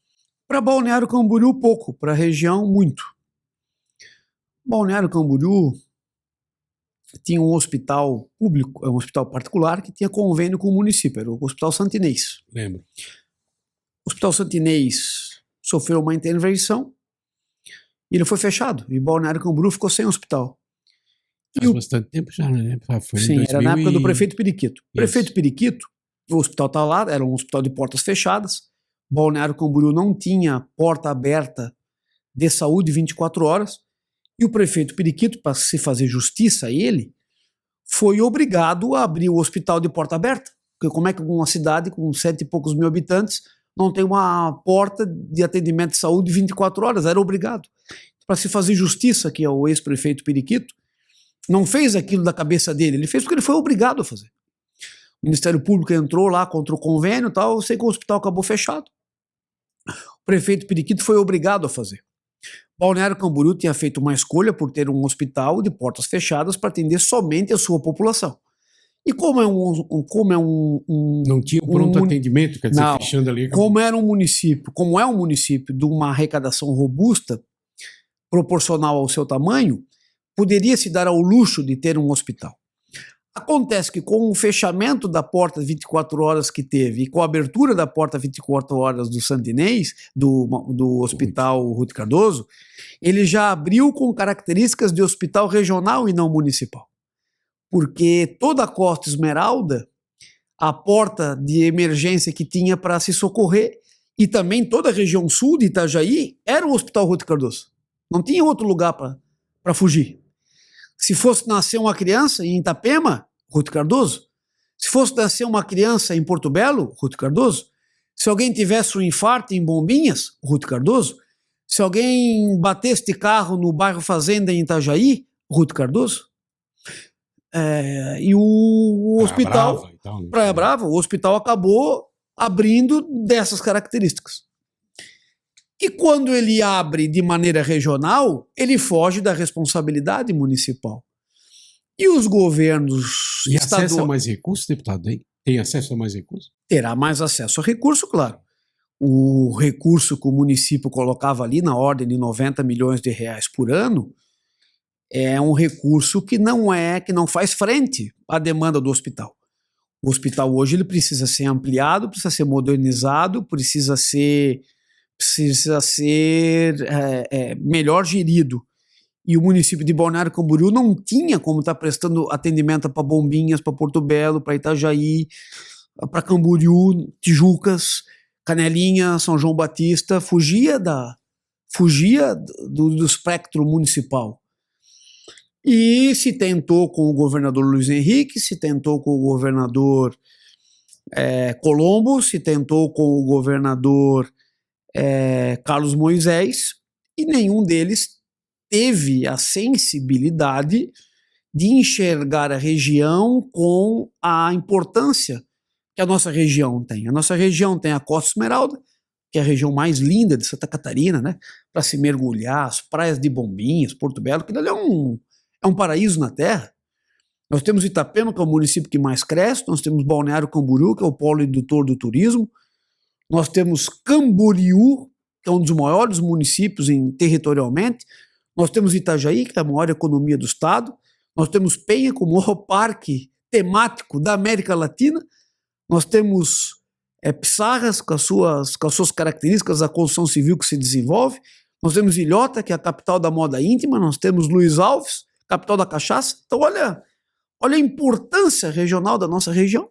Para Balneário Camboriú, pouco. Para a região, muito. Balneário Camboriú tinha um hospital público, um hospital particular, que tinha convênio com o município, era o Hospital Santa Inês. Lembro. O Hospital Santa Inês sofreu uma intervenção e ele foi fechado. E Balneário Camboriú ficou sem hospital. Faz bastante tempo já, né? Foi Sim, era na época do prefeito Periquito. O Isso. prefeito Periquito, o hospital está lá, era um hospital de portas fechadas. Balneário Camboriú não tinha porta aberta de saúde 24 horas. E o prefeito Periquito, para se fazer justiça a ele, foi obrigado a abrir o hospital de porta aberta. Porque como é que uma cidade com 7 e poucos mil habitantes não tem uma porta de atendimento de saúde 24 horas? Era obrigado. Para se fazer justiça, que é o ex-prefeito Periquito, não fez aquilo da cabeça dele, ele fez porque ele foi obrigado a fazer. O Ministério Público entrou lá contra o convênio e tal, eu sei que o hospital acabou fechado. O prefeito Periquito foi obrigado a fazer. Balneário Camboriú tinha feito uma escolha por ter um hospital de portas fechadas para atender somente a sua população. E como é não tinha um pronto atendimento, quer dizer, não, fechando ali. como é um município de uma arrecadação robusta, proporcional ao seu tamanho, poderia se dar ao luxo de ter um hospital. Acontece que com o fechamento da porta 24 horas que teve e com a abertura da porta 24 horas do Santa Inês, do Hospital Ruth Cardoso, ele já abriu com características de hospital regional e não municipal. Porque toda a Costa Esmeralda, a porta de emergência que tinha para se socorrer, e também toda a região sul de Itajaí, era o Hospital Ruth Cardoso. Não tinha outro lugar para fugir. Se fosse nascer uma criança em Itapema, Ruth Cardoso. Se fosse nascer uma criança em Porto Belo, Ruth Cardoso. Se alguém tivesse um infarto em Bombinhas, Ruth Cardoso. Se alguém batesse de carro no bairro Fazenda em Itajaí, Ruth Cardoso. E o hospital, Brava e tal, né? Praia Brava, o hospital acabou abrindo dessas características. E quando ele abre de maneira regional, ele foge da responsabilidade municipal. E os governos E acessa estaduais... mais recursos, deputado? Hein? Tem acesso a mais recursos? Terá mais acesso a recurso, claro. O recurso que o município colocava ali, na ordem de 90 milhões de reais por ano, é um recurso que não faz frente à demanda do hospital. O hospital hoje ele precisa ser ampliado, precisa ser modernizado, precisa ser melhor gerido. E o município de Balneário Camboriú não tinha como estar prestando atendimento para Bombinhas, para Porto Belo, para Itajaí, para Camboriú, Tijucas, Canelinha, São João Batista, fugia do espectro municipal. E se tentou com o governador Luiz Henrique, se tentou com o governador Colombo, se tentou com o governador Carlos Moisés, e nenhum deles teve a sensibilidade de enxergar a região com a importância que a nossa região tem. A nossa região tem a Costa Esmeralda, que é a região mais linda de Santa Catarina, né? Para se mergulhar, as praias de Bombinhas, Porto Belo, que ali é um paraíso na terra. Nós temos Itapema, que é o município que mais cresce, nós temos Balneário Camboriú, que é o polo indutor do turismo, nós temos Camboriú, que é um dos maiores municípios territorialmente, nós temos Itajaí, que é a maior economia do estado, nós temos Penha, como o maior parque temático da América Latina, nós temos Pissarras, com as suas características da construção civil que se desenvolve, nós temos Ilhota, que é a capital da moda íntima, nós temos Luiz Alves, capital da cachaça. Então olha a importância regional da nossa região.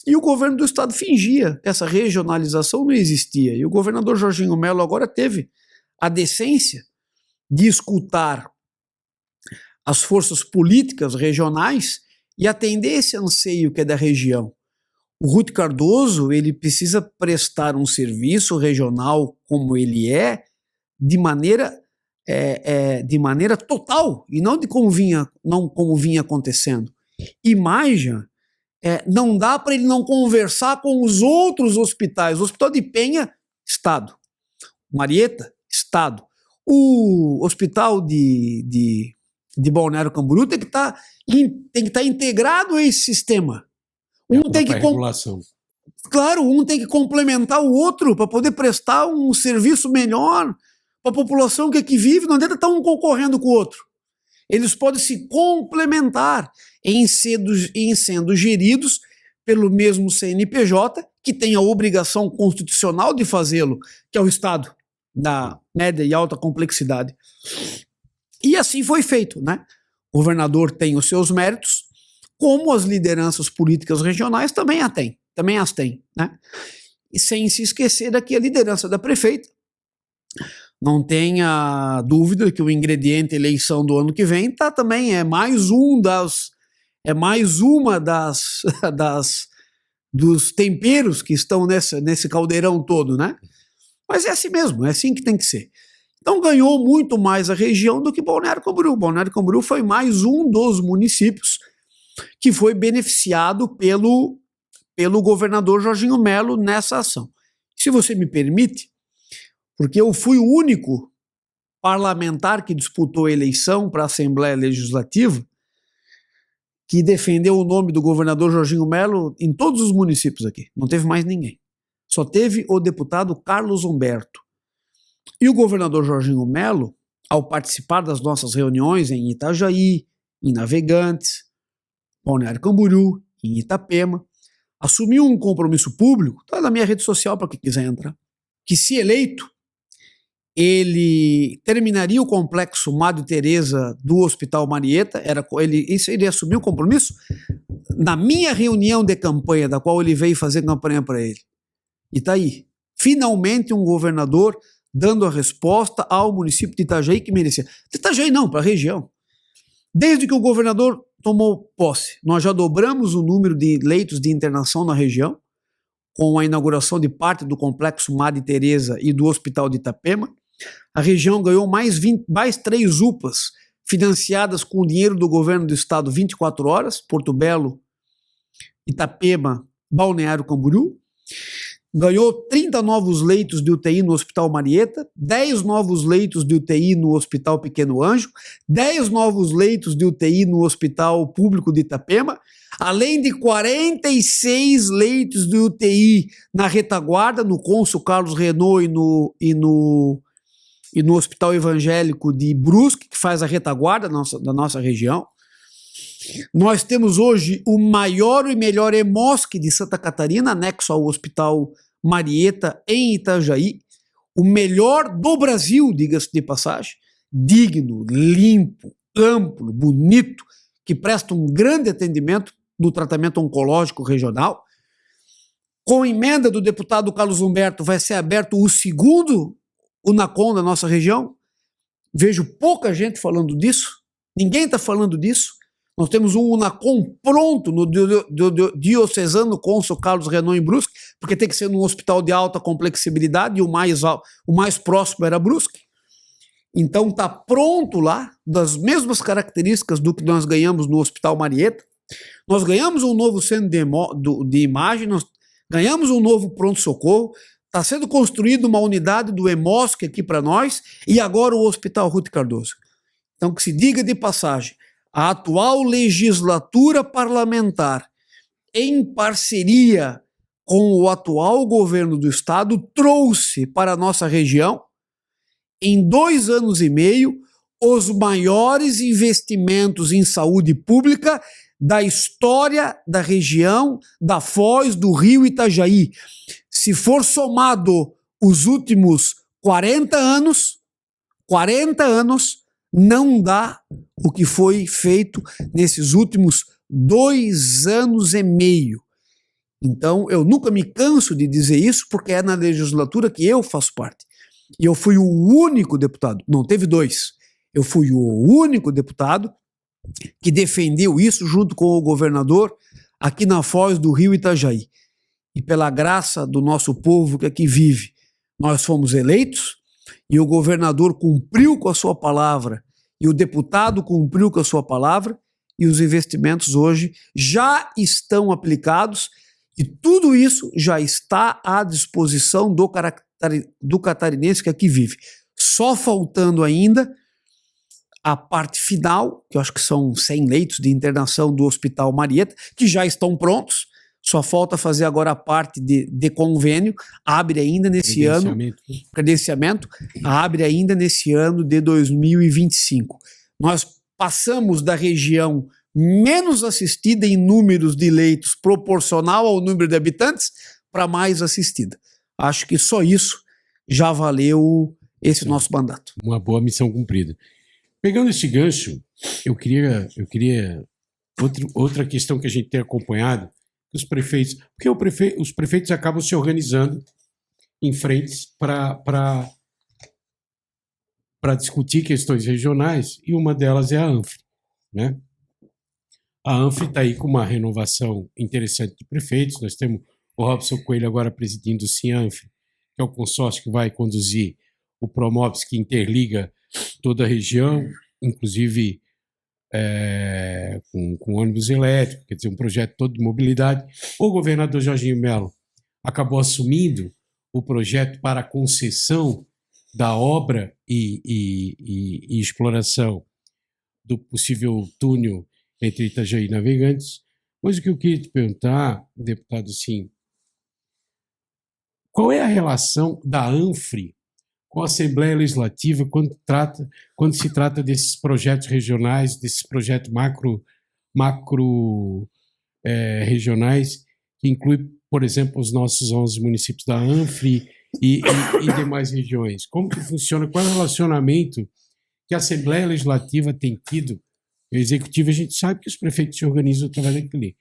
E o governo do estado fingia que essa regionalização não existia. E o governador Jorginho Melo agora teve a decência de escutar as forças políticas regionais e atender esse anseio que é da região. O Ruth Cardoso, ele precisa prestar um serviço regional como ele de maneira total, e não como vinha acontecendo. E mais, não dá para ele não conversar com os outros hospitais. O Hospital de Penha, Estado. Marieta, Estado. O Hospital de Balneário Camboriú tem que estar integrado a esse sistema. Um tem que claro, um tem que complementar o outro para poder prestar um serviço melhor para a população que aqui vive. Não adianta estar um concorrendo com o outro. Eles podem se complementar em sendo geridos pelo mesmo CNPJ, que tem a obrigação constitucional de fazê-lo, que é o Estado da média e alta complexidade. E assim foi feito, né? O governador tem os seus méritos, como as lideranças políticas regionais também as têm, né? E sem se esquecer daqui a liderança da prefeita. Não tenha dúvida que o ingrediente eleição do ano que vem também é mais uma dos temperos que estão nesse caldeirão todo, né? Mas é assim mesmo, é assim que tem que ser. Então ganhou muito mais a região do que Balneário Camboriú. Balneário Camboriú foi mais um dos municípios que foi beneficiado pelo governador Jorginho Melo nessa ação. Se você me permite, porque eu fui o único parlamentar que disputou a eleição para a Assembleia Legislativa que defendeu o nome do governador Jorginho Melo em todos os municípios aqui. Não teve mais ninguém. Só teve o deputado Carlos Humberto. E o governador Jorginho Melo, ao participar das nossas reuniões em Itajaí, em Navegantes, Balneário Camboriú, em Itapema, assumiu um compromisso público, está na minha rede social para quem quiser entrar, que se eleito, ele terminaria o complexo Madre Teresa do Hospital Marieta, ele assumiu o compromisso na minha reunião de campanha, da qual ele veio fazer campanha para ele. E está aí. Finalmente um governador dando a resposta ao município de Itajaí que merecia. De Itajaí não, para a região. Desde que o governador tomou posse, nós já dobramos o número de leitos de internação na região, com a inauguração de parte do complexo Madre Teresa e do Hospital de Itapema. A região ganhou mais 3 UPAs financiadas com o dinheiro do governo do estado 24 horas, Porto Belo, Itapema, Balneário Camboriú. Ganhou 30 novos leitos de UTI no Hospital Marieta, 10 novos leitos de UTI no Hospital Pequeno Anjo, 10 novos leitos de UTI no Hospital Público de Itapema, além de 46 leitos de UTI na retaguarda, no Cônsul Carlos Renault e no Hospital Evangélico de Brusque, que faz a retaguarda da nossa região. Nós temos hoje o maior e melhor EMOSC de Santa Catarina, anexo ao Hospital Marieta, em Itajaí. O melhor do Brasil, diga-se de passagem. Digno, limpo, amplo, bonito, que presta um grande atendimento do tratamento oncológico regional. Com emenda do deputado Carlos Humberto, vai ser aberto o segundo UNACOM da nossa região. Vejo pouca gente falando disso. Ninguém está falando disso. Nós temos um UNACOM pronto no diocesano Cônsul Carlos Renault em Brusque, porque tem que ser num hospital de alta complexibilidade e o mais próximo era Brusque. Então está pronto lá, das mesmas características do que nós ganhamos no Hospital Marieta. Nós ganhamos um novo centro de imagem, nós ganhamos um novo pronto-socorro, está sendo construída uma unidade do EMOSC aqui para nós e agora o Hospital Ruth Cardoso. Então que se diga de passagem, a atual legislatura parlamentar, em parceria com o atual governo do estado, trouxe para a nossa região, em 2 anos e meio, os maiores investimentos em saúde pública da história da região da Foz do Rio Itajaí. Se for somado os últimos 40 anos, não dá o que foi feito nesses últimos 2 anos e meio. Então, eu nunca me canso de dizer isso, porque é na legislatura que eu faço parte. E eu fui o único deputado, não teve 2, eu fui o único deputado que defendeu isso junto com o governador aqui na Foz do Rio Itajaí. E pela graça do nosso povo que aqui vive, nós fomos eleitos e o governador cumpriu com a sua palavra e o deputado cumpriu com a sua palavra e os investimentos hoje já estão aplicados e tudo isso já está à disposição do catarinense que aqui vive. Só faltando ainda a parte final, que eu acho que são 100 leitos de internação do Hospital Marieta, que já estão prontos, só falta fazer agora a parte de convênio, abre ainda nesse ano, credenciamento, abre ainda nesse ano de 2025. Nós passamos da região menos assistida em números de leitos proporcional ao número de habitantes para mais assistida. Acho que só isso já valeu esse nosso mandato. Uma boa missão cumprida. Pegando esse gancho, eu queria outra questão que a gente tem acompanhado, os prefeitos, porque os prefeitos acabam se organizando em frentes para discutir questões regionais, e uma delas é a ANFRE, né? A ANFRE está aí com uma renovação interessante de prefeitos. Nós temos o Robson Coelho agora presidindo o CIANFRE, que é o consórcio que vai conduzir o Promobis, que interliga toda a região, inclusive com ônibus elétrico, quer dizer, um projeto todo de mobilidade. O governador Jorginho Melo acabou assumindo o projeto para a concessão da obra e exploração do possível túnel entre Itajaí e Navegantes. Mas o que eu queria te perguntar, deputado, assim, qual é a relação da ANFRE com a Assembleia Legislativa quando se trata desses projetos regionais, desses projetos macro regionais, que inclui, por exemplo, os nossos 11 municípios da ANFRE e demais regiões? Como que funciona? Qual é o relacionamento que a Assembleia Legislativa tem tido? O Executivo, a gente sabe que os prefeitos se organizam através daquele.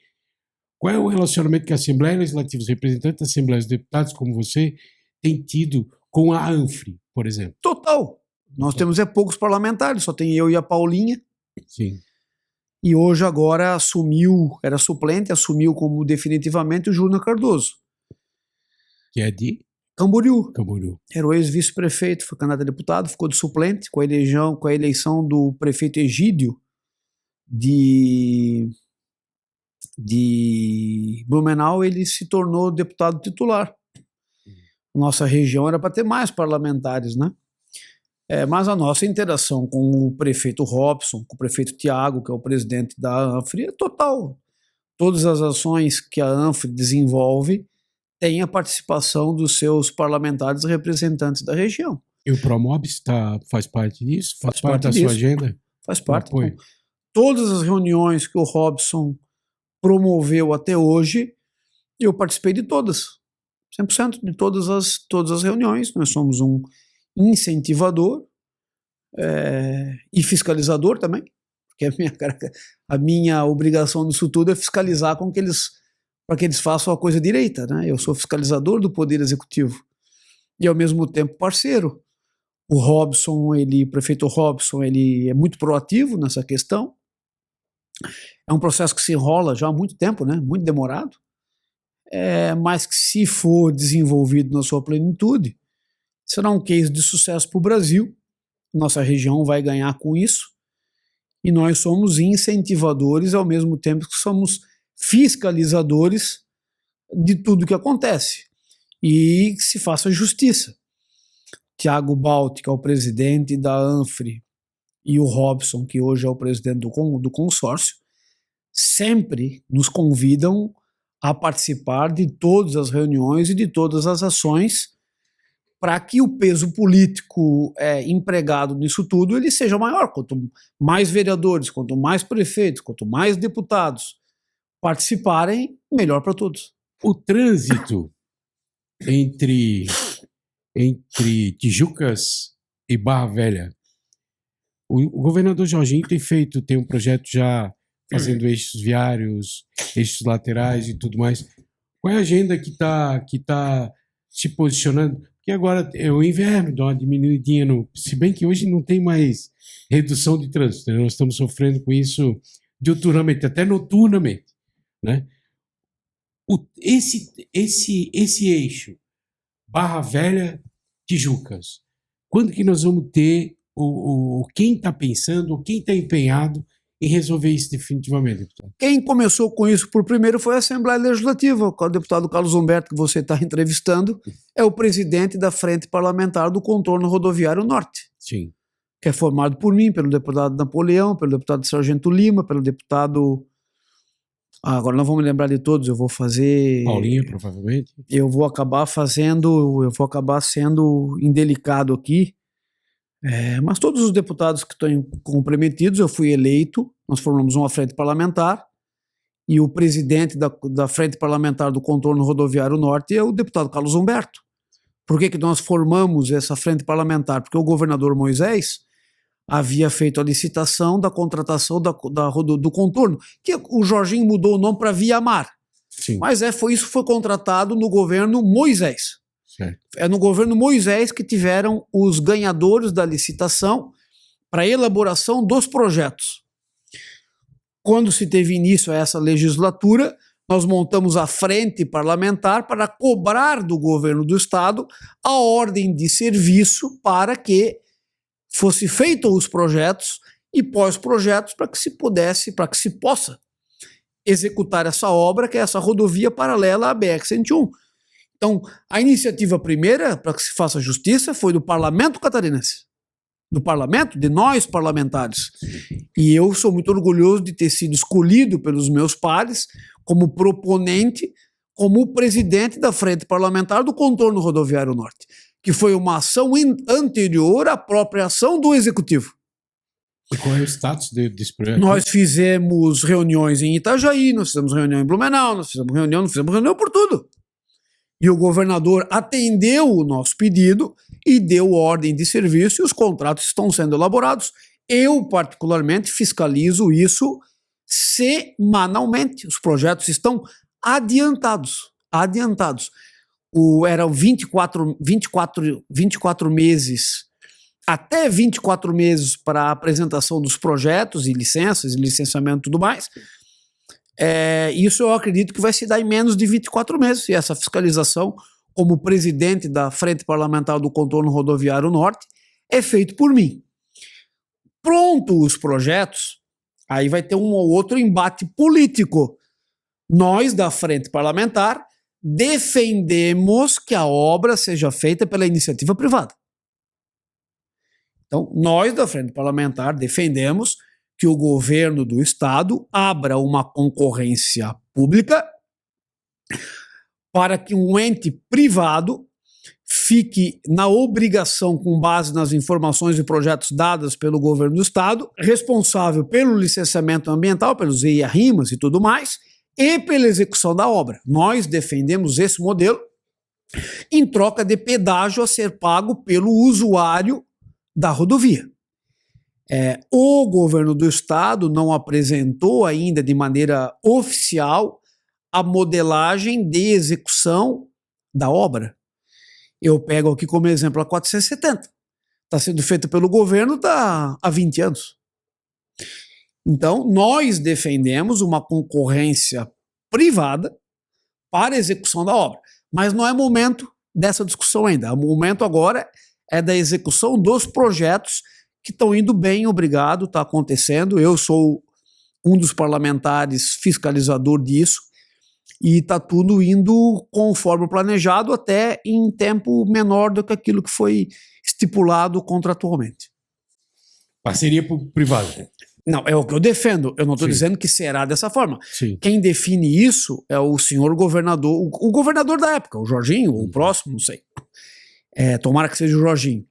Qual é o relacionamento que a Assembleia Legislativa, os representantes da Assembleia, os deputados como você, tem tido com a ANFRE, por exemplo? Total. Nós temos poucos parlamentares, só tem eu e a Paulinha. Sim. E hoje agora era suplente, assumiu como definitivamente o Júnior Cardoso. Que é de? Camboriú. Camboriú. Era o ex-vice-prefeito, foi candidato a deputado, ficou de suplente com a eleição do prefeito Egídio de Blumenau. Ele se tornou deputado titular. Nossa região era para ter mais parlamentares, né? Mas a nossa interação com o prefeito Robson, com o prefeito Tiago, que é o presidente da ANFRE, é total. Todas as ações que a ANFRE desenvolve têm a participação dos seus parlamentares representantes da região. E o Promobis faz parte disso? Faz parte da disso. Sua agenda? Faz parte. Todas as reuniões que o Robson promoveu até hoje, eu participei de todas. 100% de todas as reuniões. Nós somos um incentivador e fiscalizador também, porque a minha obrigação nisso tudo é fiscalizar para que eles façam a coisa direita, né? Eu sou fiscalizador do Poder Executivo e, ao mesmo tempo, parceiro. O prefeito Robson, ele é muito proativo nessa questão. É um processo que se enrola já há muito tempo, né? Muito demorado, mas que, se for desenvolvido na sua plenitude, será um case de sucesso para o Brasil. Nossa região vai ganhar com isso, e nós somos incentivadores ao mesmo tempo que somos fiscalizadores de tudo que acontece, e que se faça justiça. Tiago Balti, que é o presidente da ANFRE, e o Robson, que hoje é o presidente do consórcio, sempre nos convidam a participar de todas as reuniões e de todas as ações, para que o peso político empregado nisso tudo ele seja maior. Quanto mais vereadores, quanto mais prefeitos, quanto mais deputados participarem, melhor para todos. O trânsito entre Tijucas e Barra Velha, o governador Jorginho tem um projeto já fazendo eixos viários, eixos laterais e tudo mais. Qual é a agenda que tá se posicionando? Porque agora é o inverno, dá uma diminuidinha, se bem que hoje não tem mais redução de trânsito, né? Nós estamos sofrendo com isso diuturnamente, até noturnamente, né? Esse eixo Barra Velha, Tijucas, quando que nós vamos ter quem está pensando, quem está empenhado em resolver isso definitivamente, deputado? Quem começou com isso por primeiro foi a Assembleia Legislativa. O deputado Carlos Humberto, que você está entrevistando, é o presidente da Frente Parlamentar do Contorno Rodoviário Norte. Sim. Que é formado por mim, pelo deputado Napoleão, pelo deputado Sargento Lima, pelo deputado... agora não vou me lembrar de todos, eu vou fazer... Paulinha, provavelmente. Eu vou acabar sendo indelicado aqui. Mas todos os deputados que estão comprometidos, eu fui eleito, nós formamos uma frente parlamentar, e o presidente da frente parlamentar do contorno rodoviário norte é o deputado Carlos Humberto. Por que nós formamos essa frente parlamentar? Porque o governador Moisés havia feito a licitação da contratação do contorno, que o Jorginho mudou o nome para Via Mar. Sim. Mas isso foi contratado no governo Moisés. Certo. É no governo Moisés que tiveram os ganhadores da licitação para a elaboração dos projetos. Quando se teve início a essa legislatura, nós montamos a frente parlamentar para cobrar do governo do estado a ordem de serviço para que fosse feitos os projetos e pós-projetos para que se possa executar essa obra, que é essa rodovia paralela à BR-101. Então, a iniciativa primeira, para que se faça justiça, foi do Parlamento catarinense. Do Parlamento, de nós parlamentares. E eu sou muito orgulhoso de ter sido escolhido pelos meus pares como proponente, como presidente da Frente Parlamentar do Contorno Rodoviário Norte, que foi uma ação anterior à própria ação do Executivo. E qual é o status desse projeto? Nós fizemos reuniões em Itajaí, nós fizemos reunião em Blumenau, nós fizemos reunião por tudo. E o governador atendeu o nosso pedido e deu ordem de serviço e os contratos estão sendo elaborados. Eu, particularmente, fiscalizo isso semanalmente. Os projetos estão adiantados. Eram 24 meses, até 24 meses para a apresentação dos projetos e licenças, e licenciamento e tudo mais. Isso eu acredito que vai se dar em menos de 24 meses, e essa fiscalização, como presidente da Frente Parlamentar do Contorno Rodoviário Norte, é feito por mim. Pronto os projetos, aí vai ter um ou outro embate político. Nós, da Frente Parlamentar, defendemos que a obra seja feita pela iniciativa privada. Então, nós, da Frente Parlamentar, defendemos que o governo do estado abra uma concorrência pública para que um ente privado fique na obrigação, com base nas informações e projetos dadas pelo governo do estado, responsável pelo licenciamento ambiental, pelos EIA-RIMAS e tudo mais, e pela execução da obra. Nós defendemos esse modelo em troca de pedágio a ser pago pelo usuário da rodovia. O governo do estado não apresentou ainda de maneira oficial a modelagem de execução da obra. Eu pego aqui como exemplo a 470. Está sendo feita pelo governo há 20 anos. Então, nós defendemos uma concorrência privada para a execução da obra. Mas não é momento dessa discussão ainda. O momento agora é da execução dos projetos que estão indo bem, obrigado, está acontecendo. Eu sou um dos parlamentares fiscalizador disso e está tudo indo conforme planejado, até em tempo menor do que aquilo que foi estipulado contratualmente. Parceria privada. Não, é o que eu defendo. Eu não estou dizendo que será dessa forma. Sim. Quem define isso é o senhor governador, o governador da época, o Jorginho, ou o próximo, não sei. Tomara que seja o Jorginho,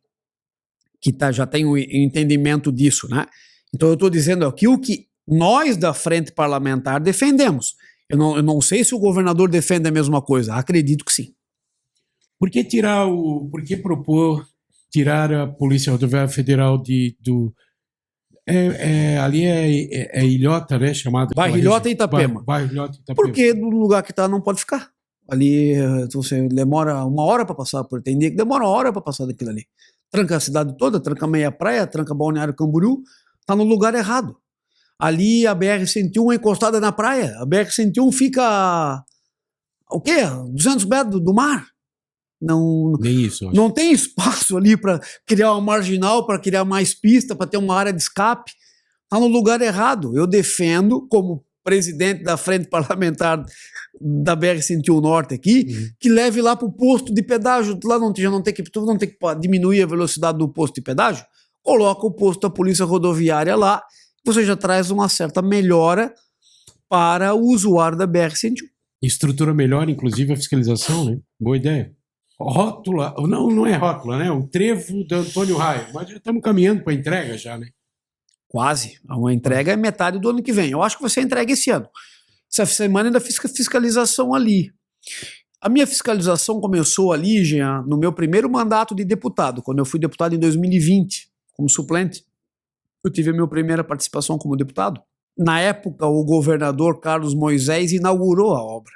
que já tem o entendimento disso, né? Então eu estou dizendo aqui o que nós da Frente Parlamentar defendemos. Eu não sei se o governador defende a mesma coisa. Acredito que sim. Por que propor tirar a Polícia Rodoviária Federal ali é Ilhota, né? Chamado Bairro Ilhota e Itapema. Bairro Ilhota e Itapema. Porque no lugar que está não pode ficar. Ali você demora 1 hora para passar por. Tem dia que demora 1 hora para passar daquilo ali. Tranca a cidade toda, tranca meia praia, tranca Balneário Camboriú. Está no lugar errado. Ali a BR-101 é encostada na praia. A BR-101 fica o quê? 200 metros do mar. Nem isso. Não tem espaço ali para criar uma marginal, para criar mais pista, para ter uma área de escape. Está no lugar errado. Eu defendo, como presidente da Frente Parlamentar da BR-101 Norte aqui, que leve lá para o posto de pedágio. Lá não tem que diminuir a velocidade do posto de pedágio. Coloca o posto da Polícia Rodoviária lá. Você já traz uma certa melhora para o usuário da BR-101. Estrutura melhor, inclusive, a fiscalização, né? Boa ideia. rótula, não é rótula, né? O trevo do Antônio Raio, mas já estamos caminhando para a entrega já, né? Quase. Uma entrega é metade do ano que vem. Eu acho que vai ser entregue esse ano. Essa semana ainda fiz fiscalização ali. A minha fiscalização começou ali, Jean, no meu primeiro mandato de deputado, quando eu fui deputado em 2020, como suplente. Eu tive a minha primeira participação como deputado. Na época, o governador Carlos Moisés inaugurou a obra.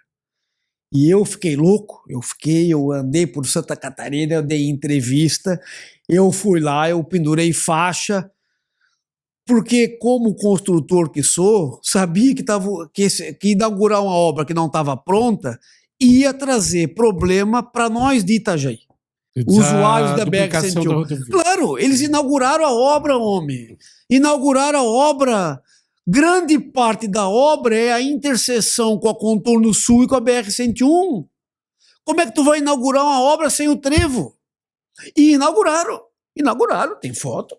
E eu fiquei louco, eu andei por Santa Catarina, eu dei entrevista, eu fui lá, eu pendurei faixa, porque como construtor que sou, sabia que inaugurar uma obra que não estava pronta ia trazer problema para nós de Itajaí. Usuários da BR-101. Claro, eles inauguraram a obra, homem. Inauguraram a obra. Grande parte da obra é a interseção com a Contorno Sul e com a BR-101. Como é que tu vai inaugurar uma obra sem o trevo? E inauguraram. Inauguraram, tem foto.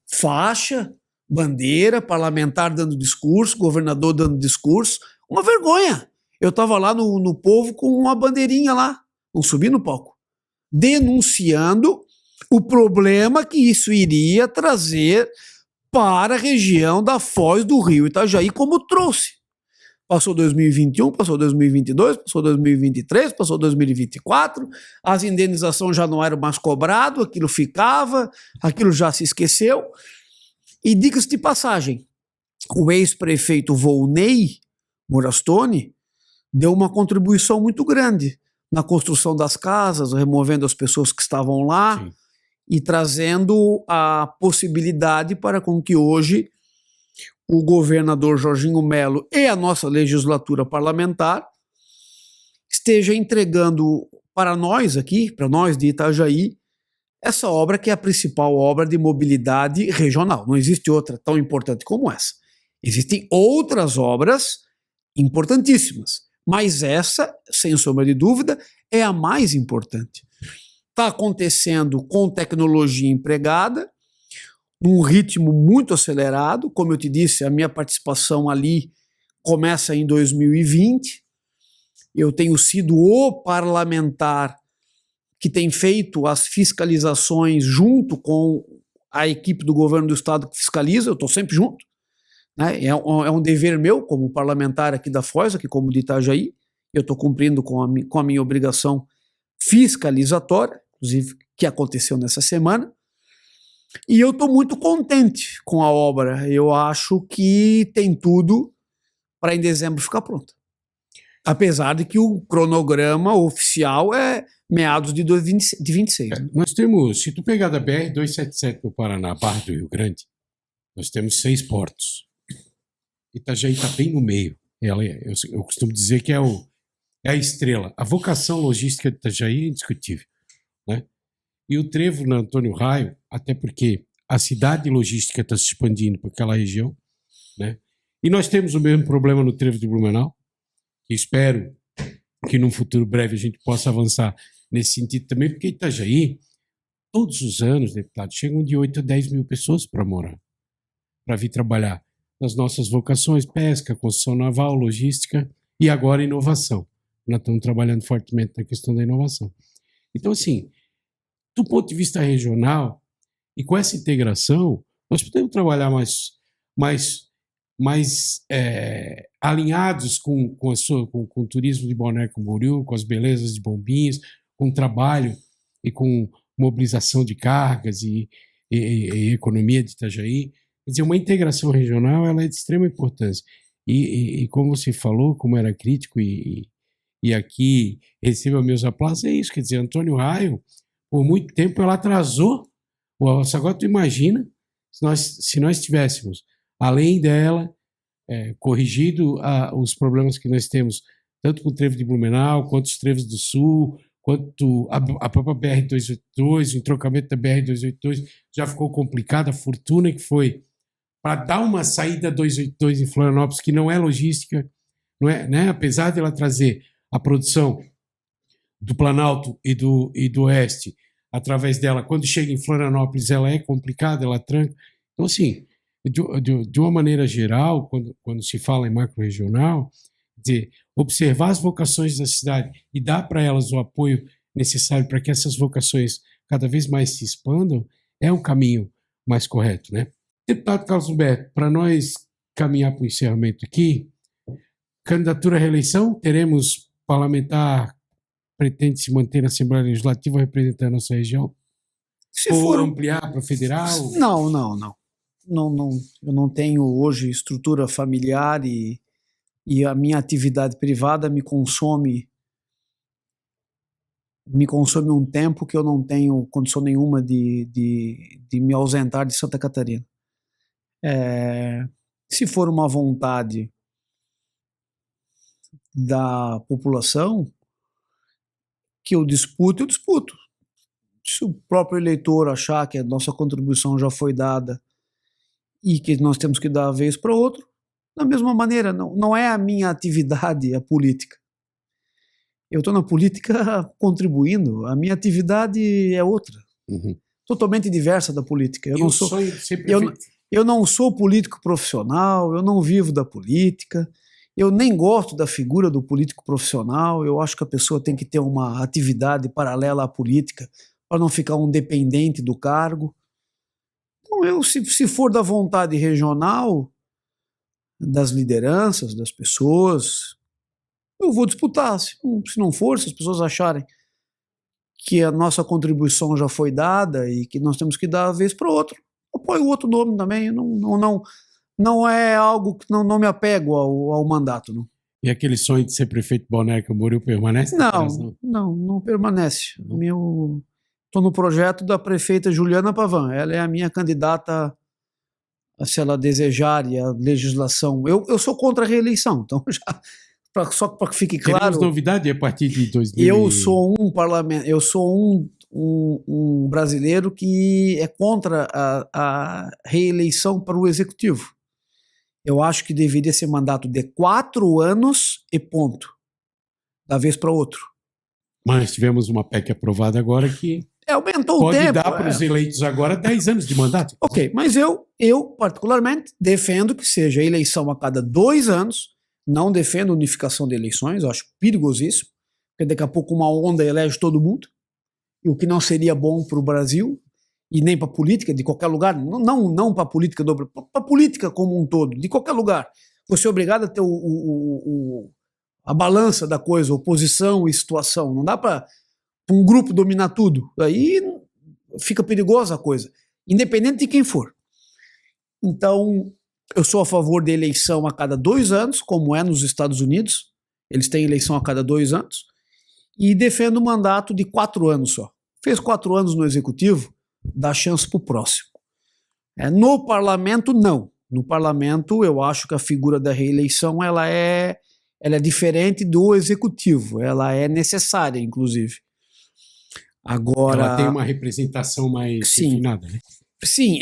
Faixa, bandeira, parlamentar dando discurso, governador dando discurso. Uma vergonha. Eu estava lá no Povo com uma bandeirinha lá, não subi no palco, denunciando o problema que isso iria trazer para a região da foz do rio Itajaí, como trouxe. Passou 2021, passou 2022, passou 2023, passou 2024, as indenizações já não eram mais cobradas, aquilo ficava, aquilo já se esqueceu. E diga-se de passagem, o ex-prefeito Volney Morastone deu uma contribuição muito grande na construção das casas, removendo as pessoas que estavam lá. Sim. E trazendo a possibilidade para com que hoje o governador Jorginho Melo e a nossa legislatura parlamentar esteja entregando para nós aqui, para nós de Itajaí, essa obra que é a principal obra de mobilidade regional. Não existe outra tão importante como essa. Existem outras obras importantíssimas, mas essa, sem sombra de dúvida, é a mais importante. Está acontecendo com tecnologia empregada, num ritmo muito acelerado. Como eu te disse, a minha participação ali começa em 2020. Eu tenho sido o parlamentar que tem feito as fiscalizações junto com a equipe do governo do estado que fiscaliza. Eu estou sempre junto, né? É um dever meu como parlamentar aqui da Foz, aqui como de Itajaí. Eu estou cumprindo com a minha obrigação fiscalizatória, inclusive, que aconteceu nessa semana, e eu estou muito contente com a obra. Eu acho que tem tudo para em dezembro ficar pronta. Apesar de que o cronograma oficial é meados de 26. Né? Nós temos, se tu pegar da BR-277 no Paraná, Barra do Rio Grande, nós temos 6 portos. Itajaí está bem no meio. Eu costumo dizer que é a estrela. A vocação logística de Itajaí é indiscutível, né? E o trevo no Antônio Raio, até porque a cidade logística está se expandindo para aquela região, né? E nós temos o mesmo problema no trevo de Blumenau, que espero que num futuro breve a gente possa avançar nesse sentido também, porque Itajaí, todos os anos, deputado, chegam de 8 a 10 mil pessoas para morar, para vir trabalhar nas nossas vocações, pesca, construção naval, logística e agora inovação. Nós estamos trabalhando fortemente na questão da inovação. Então, assim, do ponto de vista regional, e com essa integração, nós podemos trabalhar mais alinhados com o turismo de Balneário Camboriú, com as belezas de Bombinhas, com trabalho e com mobilização de cargas e economia de Itajaí. Quer dizer, uma integração regional ela é de extrema importância. E como você falou, como era crítico e aqui receba meus aplausos, é isso. Quer dizer, Antônio Raio, por muito tempo, ela atrasou. Agora tu imagina se nós tivéssemos, além dela, corrigido os problemas que nós temos, tanto com o trevo de Blumenau, quanto os trevos do Sul, quanto a própria BR-282, o entroncamento da BR-282 já ficou complicado, a fortuna que foi para dar uma saída 282 em Florianópolis, que não é logística, não é, né? Apesar de ela trazer a produção do Planalto e do Oeste, através dela, quando chega em Florianópolis, ela é complicada, ela tranca. Então, assim, de uma maneira geral, quando se fala em macro-regional, observar as vocações da cidade e dar para elas o apoio necessário para que essas vocações cada vez mais se expandam, é um caminho mais correto, né? Deputado Carlos Humberto, para nós caminhar para o encerramento aqui, candidatura à reeleição, teremos parlamentar pretende se manter na Assembleia Legislativa representando a nossa região? Se Ou for ampliar para federal? Não. Eu não tenho hoje estrutura familiar e a minha atividade privada me consome um tempo que eu não tenho condição nenhuma de me ausentar de Santa Catarina. Se for uma vontade da população que eu disputo, eu disputo. Se o próprio eleitor achar que a nossa contribuição já foi dada e que nós temos que dar a vez para outro, da mesma maneira, não é a minha atividade a política. Eu estou na política contribuindo, a minha atividade é outra, totalmente diversa da política. Eu não sou político profissional, eu não vivo da política, eu nem gosto da figura do político profissional, eu acho que a pessoa tem que ter uma atividade paralela à política para não ficar um dependente do cargo. Então, se for da vontade regional, das lideranças, das pessoas, eu vou disputar. Se não for, se as pessoas acharem que a nossa contribuição já foi dada e que nós temos que dar a vez para outro, apoio outro nome também. Não é algo que não me apego ao mandato. Não. E aquele sonho de ser prefeito de Balneário Camboriú permanece? Não permanece. Estou no projeto da prefeita Juliana Pavan. Ela é a minha candidata, se ela desejar, e a legislação. Eu sou contra a reeleição, então só para que fique claro. Teremos novidade a partir de 2000. Eu sou um brasileiro que é contra a reeleição para o executivo. Eu acho que deveria ser mandato de 4 anos e ponto, da vez para outro. Mas tivemos uma PEC aprovada agora que aumentou pode o tempo. Dar para os eleitos agora 10 anos de mandato. Ok, mas eu particularmente defendo que seja eleição a cada 2 anos, não defendo unificação de eleições, eu acho perigosíssimo, porque daqui a pouco uma onda elege todo mundo, e o que não seria bom para o Brasil, e nem para a política de qualquer lugar, não para a política, para a política como um todo, de qualquer lugar. Você é obrigado a ter a balança da coisa, oposição e situação. Não dá para um grupo dominar tudo. Aí fica perigosa a coisa, independente de quem for. Então, eu sou a favor de eleição a cada 2 anos, como é nos Estados Unidos. Eles têm eleição a cada 2 anos. E defendo um mandato de 4 anos só. Fez 4 anos no Executivo, dá chance para o próximo. No Parlamento, não. No Parlamento, eu acho que a figura da reeleição ela é diferente do Executivo. Ela é necessária, inclusive. Agora, ela tem uma representação mais refinada, né? Sim,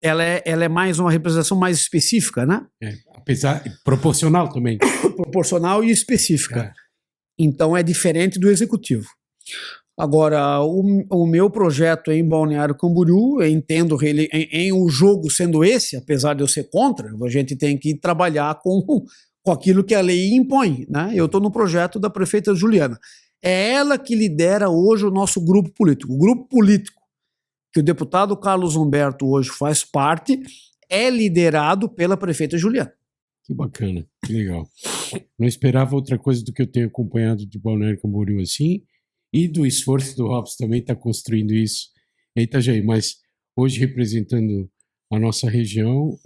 ela é mais uma representação mais específica, né? Apesar proporcional também. Proporcional e específica. Então é diferente do Executivo. Agora, o meu projeto em Balneário Camboriú, eu entendo em o jogo sendo esse, apesar de eu ser contra, a gente tem que trabalhar com aquilo que a lei impõe, né? Eu estou no projeto da prefeita Juliana. É ela que lidera hoje o nosso grupo político. O grupo político que o deputado Carlos Humberto hoje faz parte é liderado pela prefeita Juliana. Que bacana, que legal. Não esperava outra coisa do que eu tenho acompanhado de Balneário Camboriú assim, e do esforço do Robson também estar construindo isso em Itajaí, mas hoje representando a nossa região,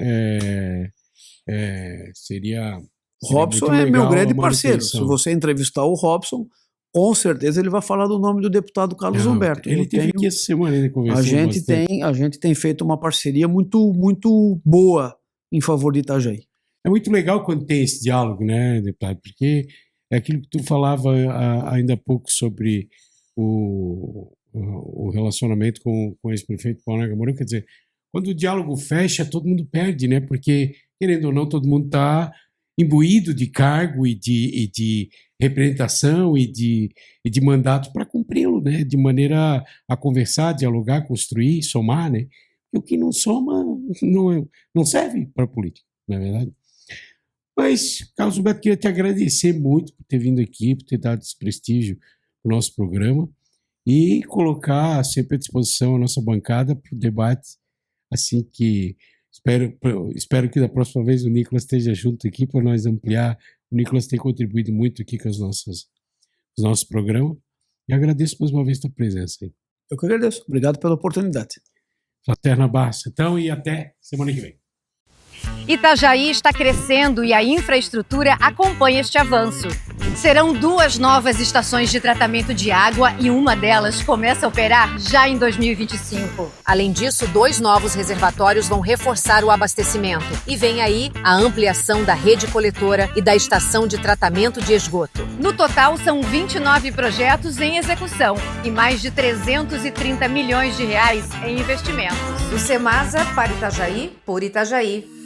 seria Robson é meu grande parceiro. Se você entrevistar o Robson, com certeza ele vai falar do nome do deputado Carlos Humberto. Ele teve aqui essa semana, ele conversou a gente tem feito uma parceria muito, muito boa em favor de Itajaí. É muito legal quando tem esse diálogo, né, deputado? Porque é aquilo que tu falava ainda há pouco sobre o relacionamento com o ex-prefeito Balneário Camboriú. Quer dizer, quando o diálogo fecha, todo mundo perde, né? Porque, querendo ou não, todo mundo está imbuído de cargo e de representação e de mandato para cumpri-lo, né? De maneira a conversar, dialogar, construir, somar, né? E o que não soma não serve para a política, não é verdade? Mas, Carlos Humberto, queria te agradecer muito por ter vindo aqui, por ter dado esse prestígio o nosso programa e colocar sempre à disposição a nossa bancada para o debate, assim que espero que da próxima vez o Nicolas esteja junto aqui para nós ampliar. O Nicolas tem contribuído muito aqui com os nossos programas e agradeço mais uma vez a tua presença aí. Eu que agradeço. Obrigado pela oportunidade. Fraterno abraço, então, e até semana que vem. Itajaí está crescendo e a infraestrutura acompanha este avanço. Serão 2 novas estações de tratamento de água e uma delas começa a operar já em 2025. Além disso, 2 novos reservatórios vão reforçar o abastecimento. E vem aí a ampliação da rede coletora e da estação de tratamento de esgoto. No total, são 29 projetos em execução e mais de 330 milhões de reais em investimentos. Do Semasa para Itajaí, por Itajaí.